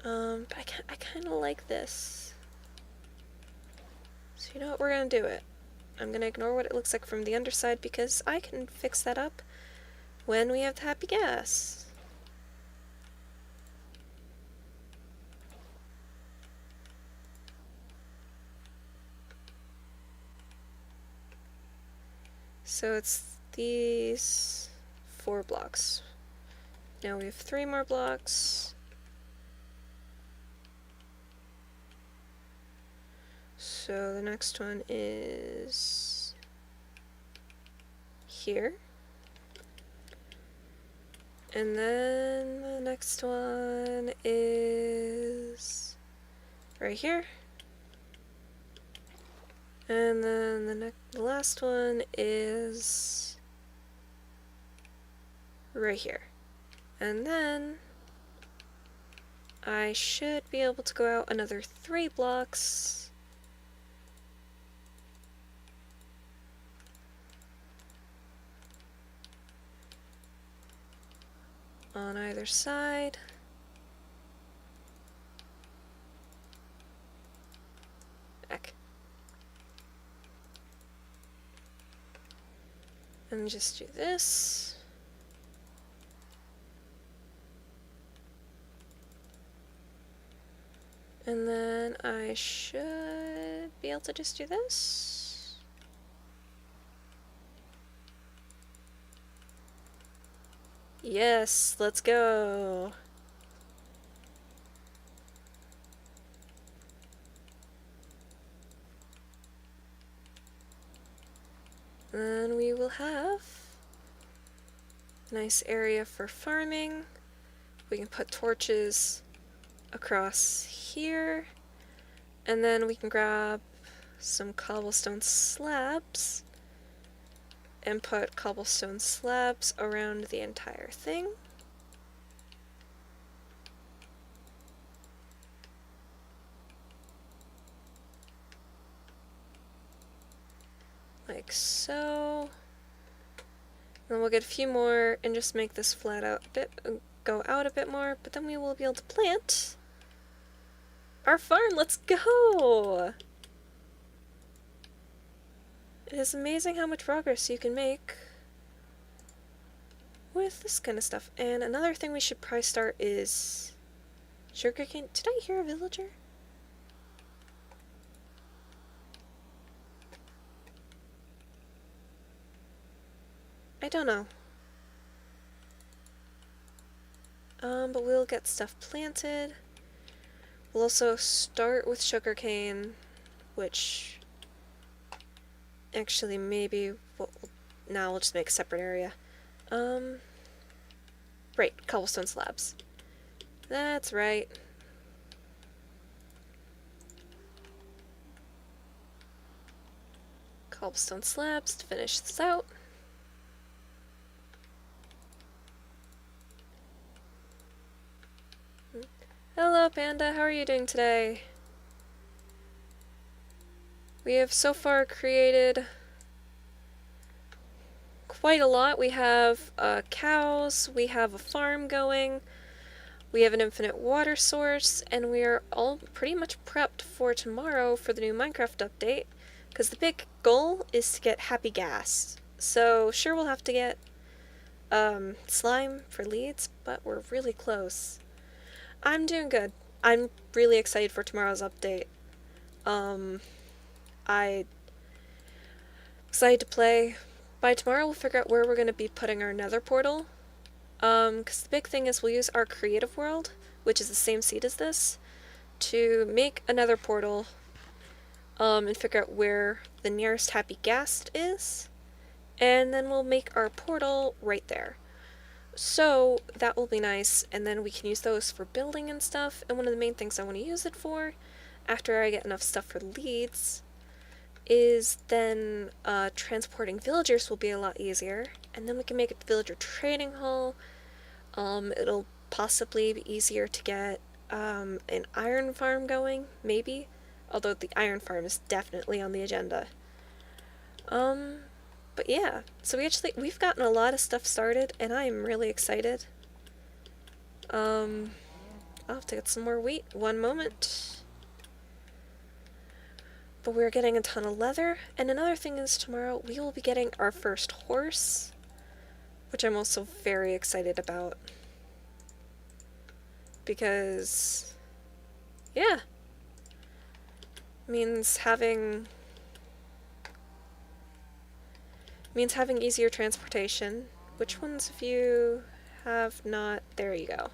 But I kind of like this. So you know what, we're gonna do it. I'm gonna ignore what it looks like from the underside because I can fix that up when we have the happy gas. So it's these 4 blocks. Now we have 3 more blocks. So the next one is here. And then the next one is right here. And then the last one is right here. And then I should be able to go out another 3 blocks. On either side. Back. And just do this. And then I should be able to just do this. Yes, let's go. Then we will have a nice area for farming. We can put torches across here, and then we can grab some cobblestone slabs and put cobblestone slabs around the entire thing. Like so. Then we'll get a few more and just make this flat out a bit, go out a bit more, but then we will be able to plant our farm. Let's go! It is amazing how much progress you can make with this kind of stuff. And another thing we should probably start is sugarcane. Did I hear a villager? I don't know. But we'll get stuff planted. We'll also start with sugarcane, which actually maybe now we'll just make a separate area. Right, cobblestone slabs. That's right. Cobblestone slabs to finish this out. Hello, Panda. How are you doing today? We have so far created quite a lot. We have cows, we have a farm going, we have an infinite water source, and we are all pretty much prepped for tomorrow for the new Minecraft update, because the big goal is to get happy gas. So sure, we'll have to get slime for leads, but we're really close. I'm doing good. I'm really excited for tomorrow's update. I'm excited to play. By tomorrow we'll figure out where we're going to be putting our nether portal. Because the big thing is we'll use our creative world, which is the same seed as this, to make a nether portal, and figure out where the nearest happy ghast is. And then we'll make our portal right there. So that will be nice, and then we can use those for building and stuff. And one of the main things I want to use it for, after I get enough stuff for leads, is then transporting villagers will be a lot easier. And then we can make a villager trading hall. It'll possibly be easier to get an iron farm going, maybe. Although the iron farm is definitely on the agenda. But yeah, so we've gotten a lot of stuff started, and I am really excited. I'll have to get some more wheat. One moment. But we're getting a ton of leather, and another thing is tomorrow we will be getting our first horse, which I'm also very excited about. Because, yeah, means having easier transportation. Which ones of you have not? There you go.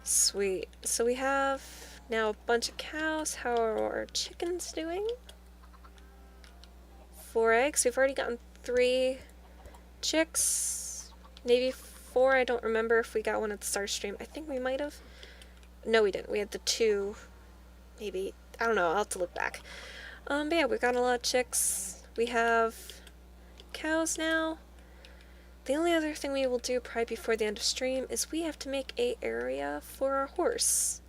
Sweet. So we have now a bunch of cows. How are our chickens doing? 4 eggs. We've already gotten 3 chicks. Maybe 4. I don't remember if we got one at the start stream. I think we might have. No, we didn't. We had the 2. Maybe. I don't know. I'll have to look back. But yeah, we've got a lot of chicks. We have cows now. The only other thing we will do probably before the end of stream is we have to make a area for our horse,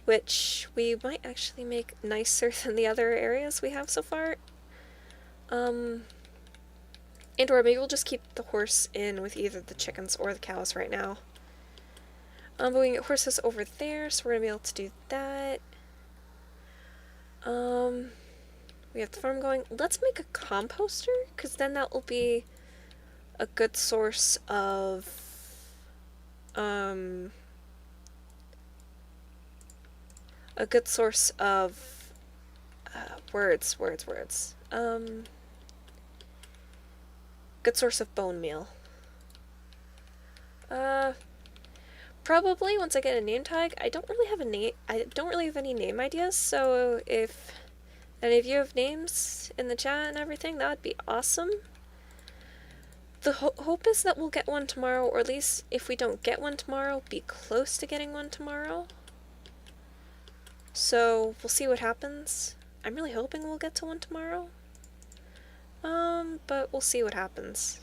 which we might actually make nicer than the other areas we have so far. And or maybe we'll just keep the horse in with either the chickens or the cows right now. But we can get horses over there, so we're gonna be able to do that. We have the farm going. Let's make a composter, because then that will be a good source of words. Good source of bone meal. Probably once I get a name tag. I don't really have any name ideas, so if any of you have names in the chat and everything, that would be awesome. The hope is that we'll get one tomorrow, or at least if we don't get one tomorrow, be close to getting one tomorrow. So we'll see what happens. I'm really hoping we'll get to one tomorrow. But we'll see what happens.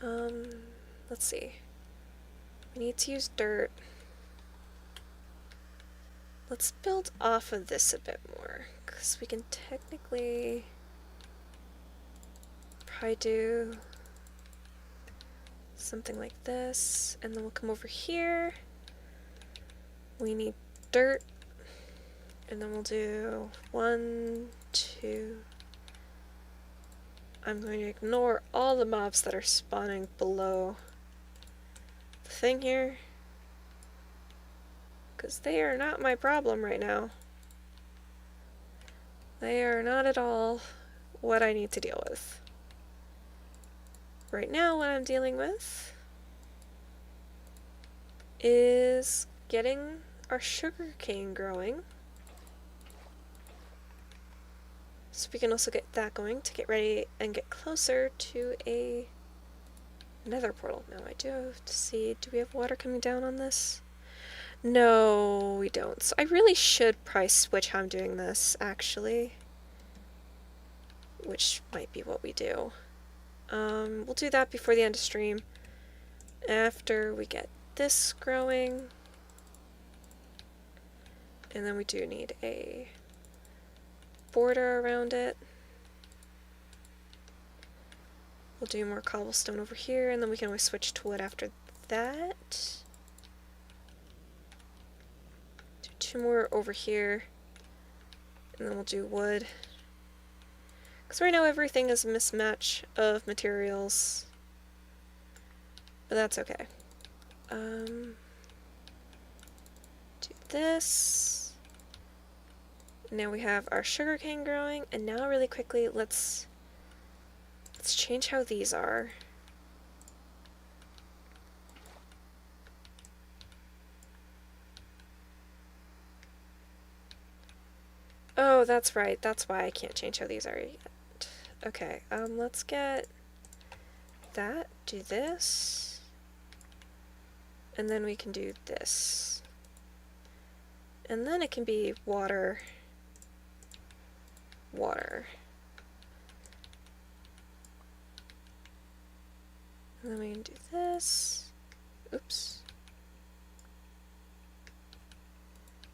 Let's see. We need to use dirt. Let's build off of this a bit more, because we can technically probably do something like this, and then we'll come over here. We need dirt, and then we'll do 1, 2. I'm going to ignore all the mobs that are spawning below the thing here, because they are not my problem right now. They are not at all what I need to deal with. Right now, what I'm dealing with is getting our sugar cane growing. So we can also get that going to get ready and get closer to a nether portal. Now I do have to see, do we have water coming down on this? No, we don't. So I really should probably switch how I'm doing this, actually. Which might be what we do. We'll do that before the end of stream. After we get this growing. And then we do need a border around it. We'll do more cobblestone over here, and then we can always switch to wood after that. Do 2 more over here, and then we'll do wood. Because right now everything is a mismatch of materials, but that's okay. Do this. Now we have our sugarcane growing, and now really quickly let's change how these are. Oh, that's right. That's why I can't change how these are yet. Okay, let's get that, do this, and then we can do this. And then it can be water, water. And then we can do this. Oops.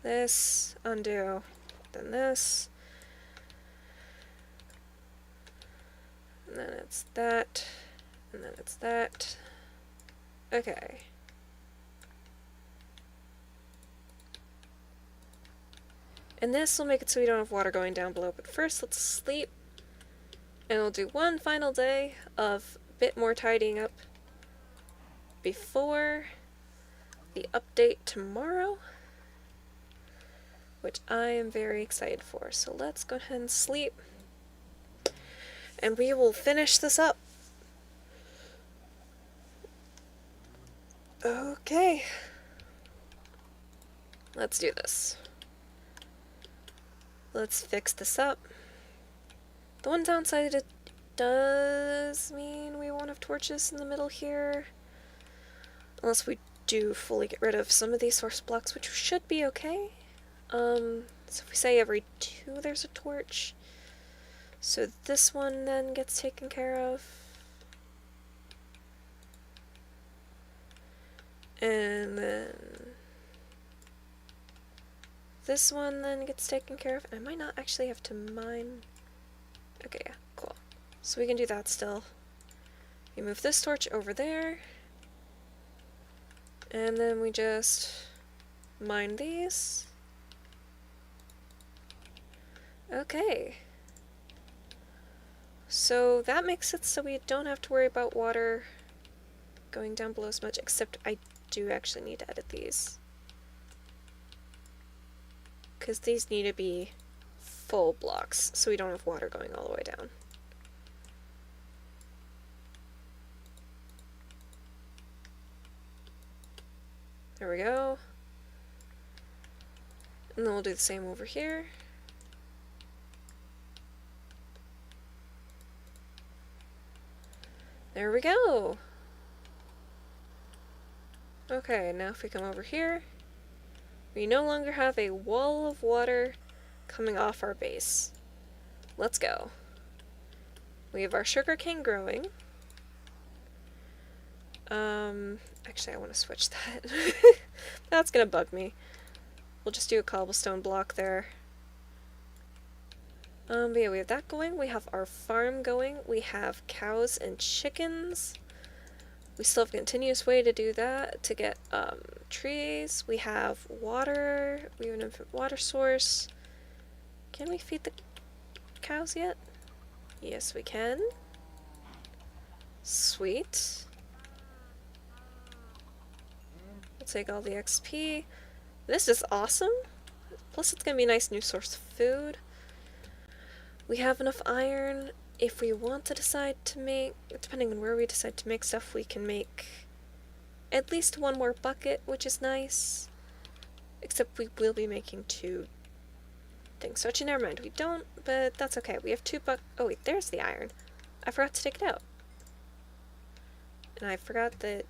This, undo, then this, and then it's that, and then it's that. Okay. And this will make it so we don't have water going down below, but first let's sleep, and we'll do one final day of a bit more tidying up before the update tomorrow, which I am very excited for. So let's go ahead and sleep, and we will finish this up. Okay. Let's do this. Let's fix this up. The one downside, it does mean we won't have torches in the middle here. Unless we do fully get rid of some of these source blocks, which should be okay. So if we say every 2 there's a torch. So this one then gets taken care of. And then this one then gets taken care of. And I might not actually have to mine. Okay, yeah, cool. So we can do that still. We move this torch over there. And then we just mine these. Okay. So that makes it so we don't have to worry about water going down below as much, except I do actually need to edit these. Because these need to be full blocks, so we don't have water going all the way down. There we go. And then we'll do the same over here. There we go! Okay, now if we come over here, we no longer have a wall of water coming off our base. Let's go. We have our sugarcane growing. Actually I want to switch that. That's gonna bug me. We'll just do a cobblestone block there. But yeah, we have that going. We have our farm going. We have cows and chickens. We still have a continuous way to do that, to get trees. We have water. We have an infinite water source. Can we feed the cows yet? Yes, we can. Sweet. We'll take all the XP. This is awesome. Plus it's going to be a nice new source of food. We have enough iron. If we want to decide to make, depending on where we decide to make stuff, we can make at least 1 more bucket, which is nice. Except we will be making 2 things. So actually, never mind, we don't, but that's okay. We have 2 oh wait, there's the iron. I forgot to take it out. And I forgot that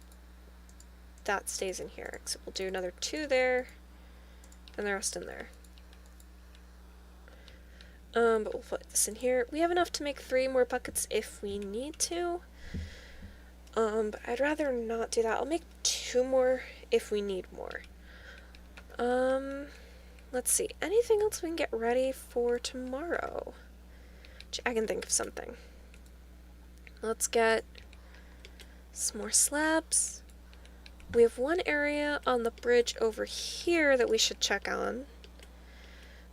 that stays in here. So we'll do another 2 there, and the rest in there. But we'll put this in here. We have enough to make 3 more buckets if we need to. But I'd rather not do that. I'll make 2 more if we need more. Let's see. Anything else we can get ready for tomorrow? I can think of something. Let's get some more slabs. We have 1 area on the bridge over here that we should check on.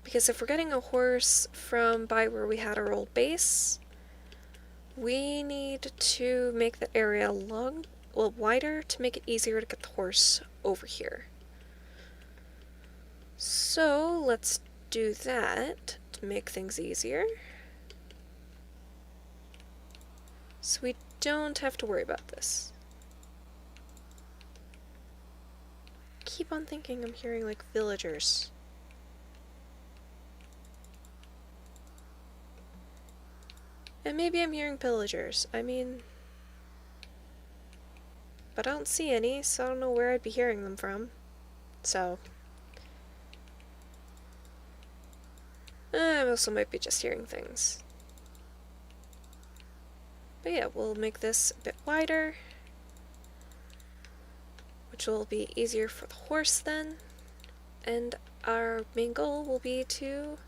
Because if we're getting a horse from by where we had our old base, we need to make the area wider to make it easier to get the horse over here. So let's do that to make things easier. So we don't have to worry about this. Keep on thinking I'm hearing like villagers. And maybe I'm hearing pillagers. I mean, but I don't see any, so I don't know where I'd be hearing them from. So, I also might be just hearing things. But yeah, we'll make this a bit wider, which will be easier for the horse then. and our main goal will be to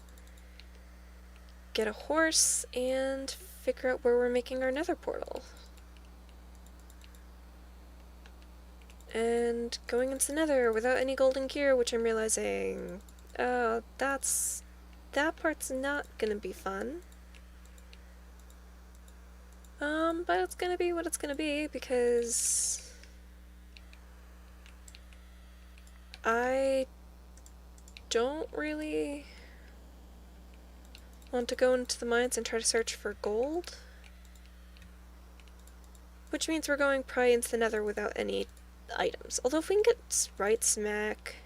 get a horse and figure out where we're making our nether portal. And going into the nether without any golden gear, which I'm realizing, that part's not gonna be fun. But it's gonna be what it's gonna be, because I don't really want to go into the mines and try to search for gold. Which means we're going probably into the nether without any items. Although if we can get right smack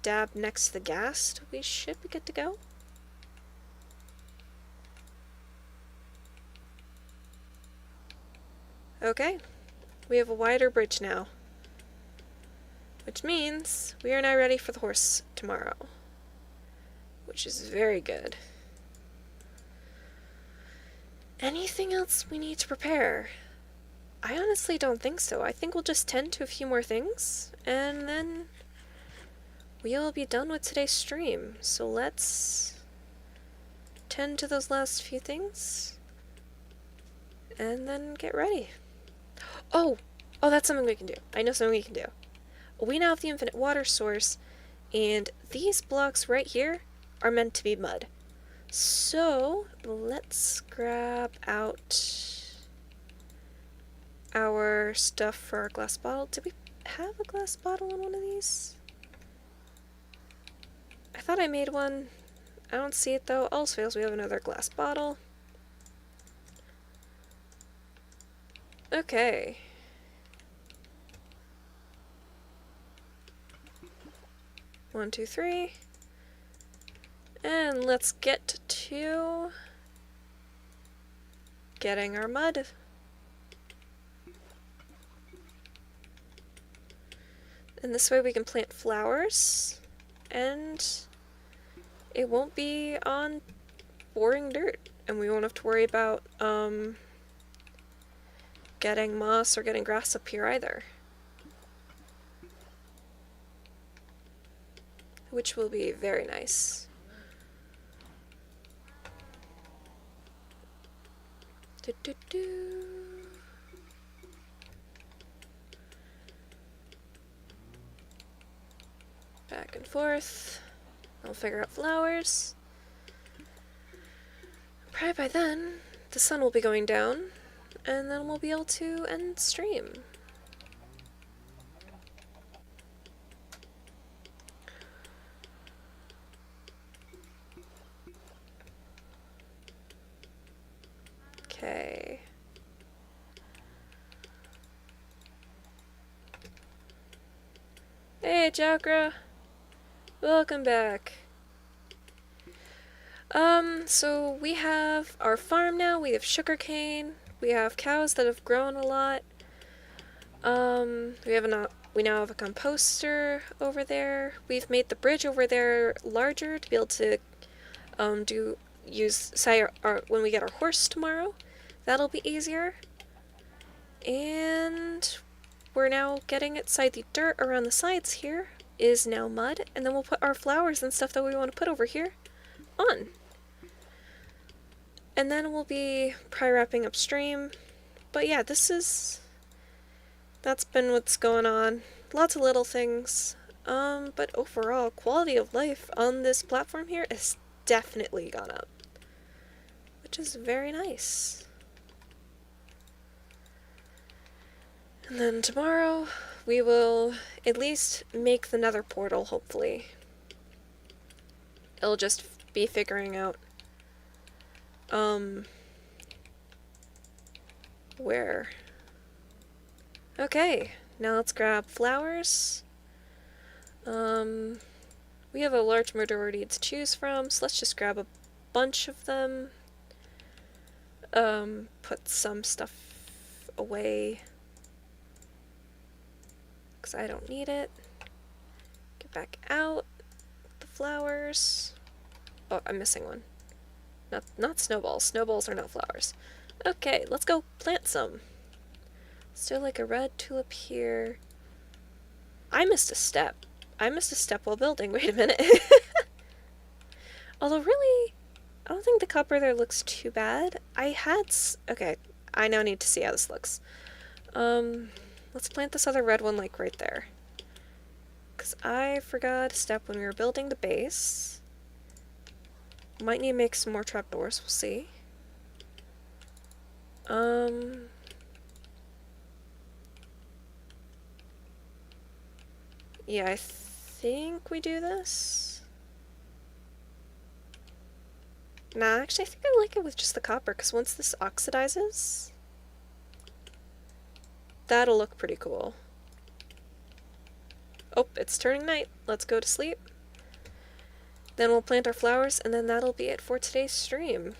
dab next to the ghast, we should be good to go. Okay, we have a wider bridge now. Which means we are now ready for the horse tomorrow. Which is very good. Anything else we need to prepare? I honestly don't think so. I think we'll just tend to a few more things, and then we'll be done with today's stream. So let's tend to those last few things, and then get ready. Oh, that's something we can do. I know something we can do. We now have the infinite water source, and these blocks right here are meant to be mud. So let's grab out our stuff for our glass bottle. Did we have a glass bottle in one of these? I thought I made one. I don't see it though. All fails, we have another glass bottle. Okay. One, two, three. And let's get to getting our mud. And this way we can plant flowers, and it won't be on boring dirt, and we won't have to worry about getting moss or getting grass up here either. Which will be very nice. Back and forth. I'll figure out flowers. Probably by then, the sun will be going down, and then we'll be able to end stream. Okay. Hey, Chakra! Welcome back. So we have our farm now, we have sugarcane, we have cows that have grown a lot. We now have a composter over there. We've made the bridge over there larger to be able to when we get our horse tomorrow. That'll be easier. And we're now getting it the dirt around the sides here is now mud, and then we'll put our flowers and stuff that we want to put over here on. And then we'll be probably wrapping up stream. But yeah, that's been what's going on. Lots of little things. But overall, quality of life on this platform here has definitely gone up. Which is very nice. And then tomorrow, we will at least make the nether portal, hopefully. It'll just be figuring out, where. Okay, now let's grab flowers. We have a large majority to choose from, so let's just grab a bunch of them. Put some stuff away, because I don't need it. Get back out the flowers. Oh, I'm missing one. Not snowballs. Snowballs are not flowers. Okay, let's go plant some. Let's do like a red tulip here. I missed a step. I missed a step while building. Wait a minute. Although, really, I don't think the copper there looks too bad. Okay, I now need to see how this looks. Let's plant this other red one, like, right there. Because I forgot a step when we were building the base. Might need to make some more trapdoors, we'll see. Yeah, I think we do this. Nah, actually, I think I like it with just the copper, because once this oxidizes, that'll look pretty cool. Oh, it's turning night. Let's go to sleep. Then we'll plant our flowers, and then that'll be it for today's stream.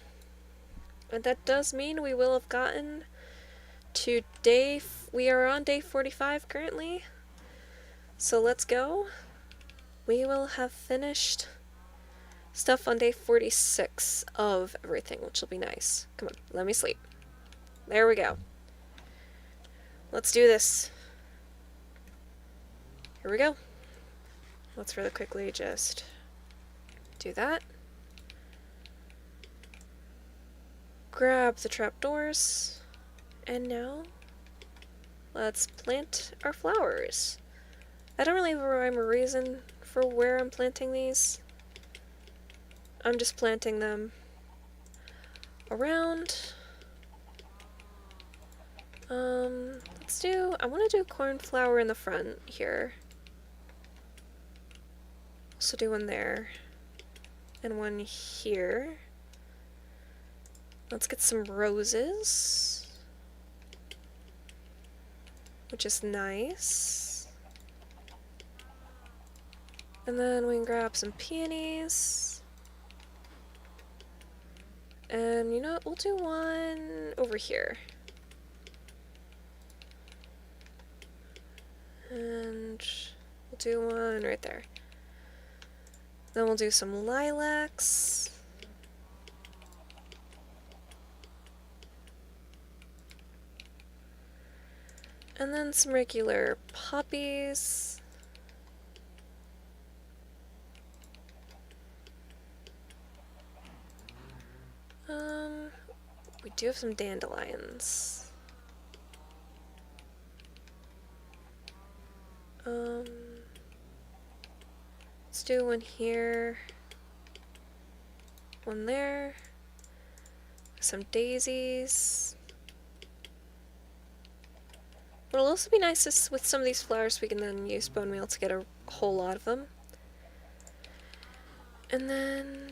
And that does mean we will have gotten to we are on day 45 currently. So let's go. We will have finished stuff on day 46 of everything, which will be nice. Come on, let me sleep. There we go. Let's do this. Here we go. Let's really quickly just do that. Grab the trapdoors. And now, let's plant our flowers. I don't really have a rhyme or reason for where I'm planting these. I'm just planting them around. I want to do a cornflower in the front here. So do one there. And one here. Let's get some roses. Which is nice. And then we can grab some peonies. And you know what, we'll do one over here. And we'll do one right there. Then we'll do some lilacs. And then some regular poppies. We do have some dandelions. Let's do one here, one there, some daisies. What'll also be nice is with some of these flowers we can then use bone meal to get a whole lot of them. And then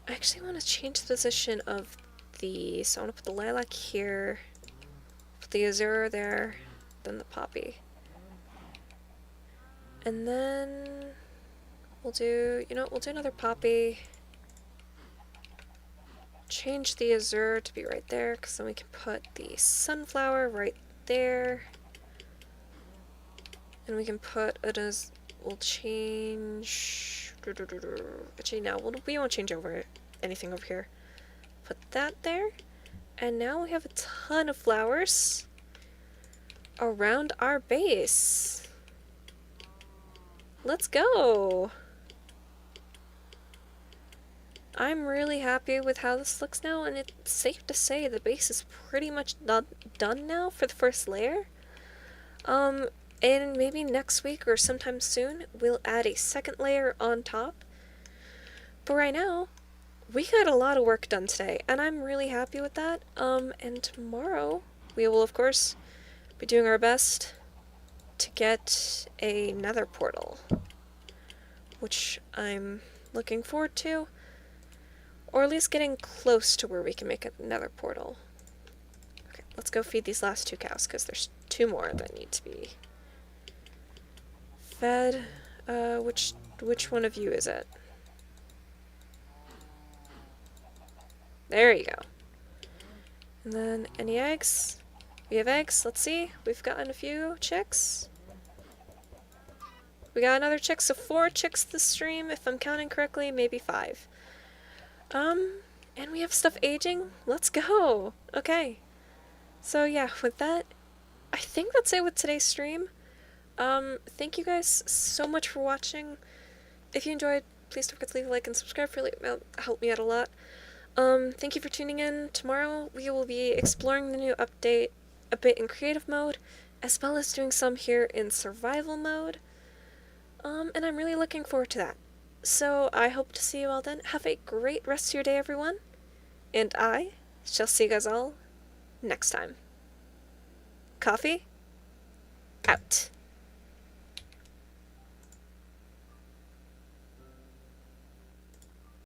I actually want to change the position of these. So I want to put the lilac here, put the azure there, then the poppy. And then we'll do, we'll do another poppy. Change the azure to be right there, because then we can put the sunflower right there. And we can put it as, we'll change, actually no, we won't change over anything over here. Put that there. And now we have a ton of flowers around our base. Let's go! I'm really happy with how this looks now, and it's safe to say the base is pretty much done now for the first layer. And maybe next week or sometime soon, we'll add a second layer on top. But right now, we got a lot of work done today, and I'm really happy with that. And tomorrow, we will of course be doing our best to get a nether portal, which I'm looking forward to, or at least getting close to where we can make a nether portal. Okay, let's go feed these last two cows, because there's two more that need to be fed. Which one of you is it? There you go. And then, any eggs? We have eggs, let's see. We've gotten a few chicks. We got another chick, so 4 chicks this stream, if I'm counting correctly, maybe 5. And we have stuff aging. Let's go! Okay. So yeah, with that, I think that's it with today's stream. Thank you guys so much for watching. If you enjoyed, please don't forget to leave a like and subscribe, it'll help me out a lot. Thank you for tuning in. Tomorrow we will be exploring the new update a bit in creative mode, as well as doing some here in survival mode. And I'm really looking forward to that. So I hope to see you all then. Have a great rest of your day, everyone. And I shall see you guys all next time. Coffee? Out.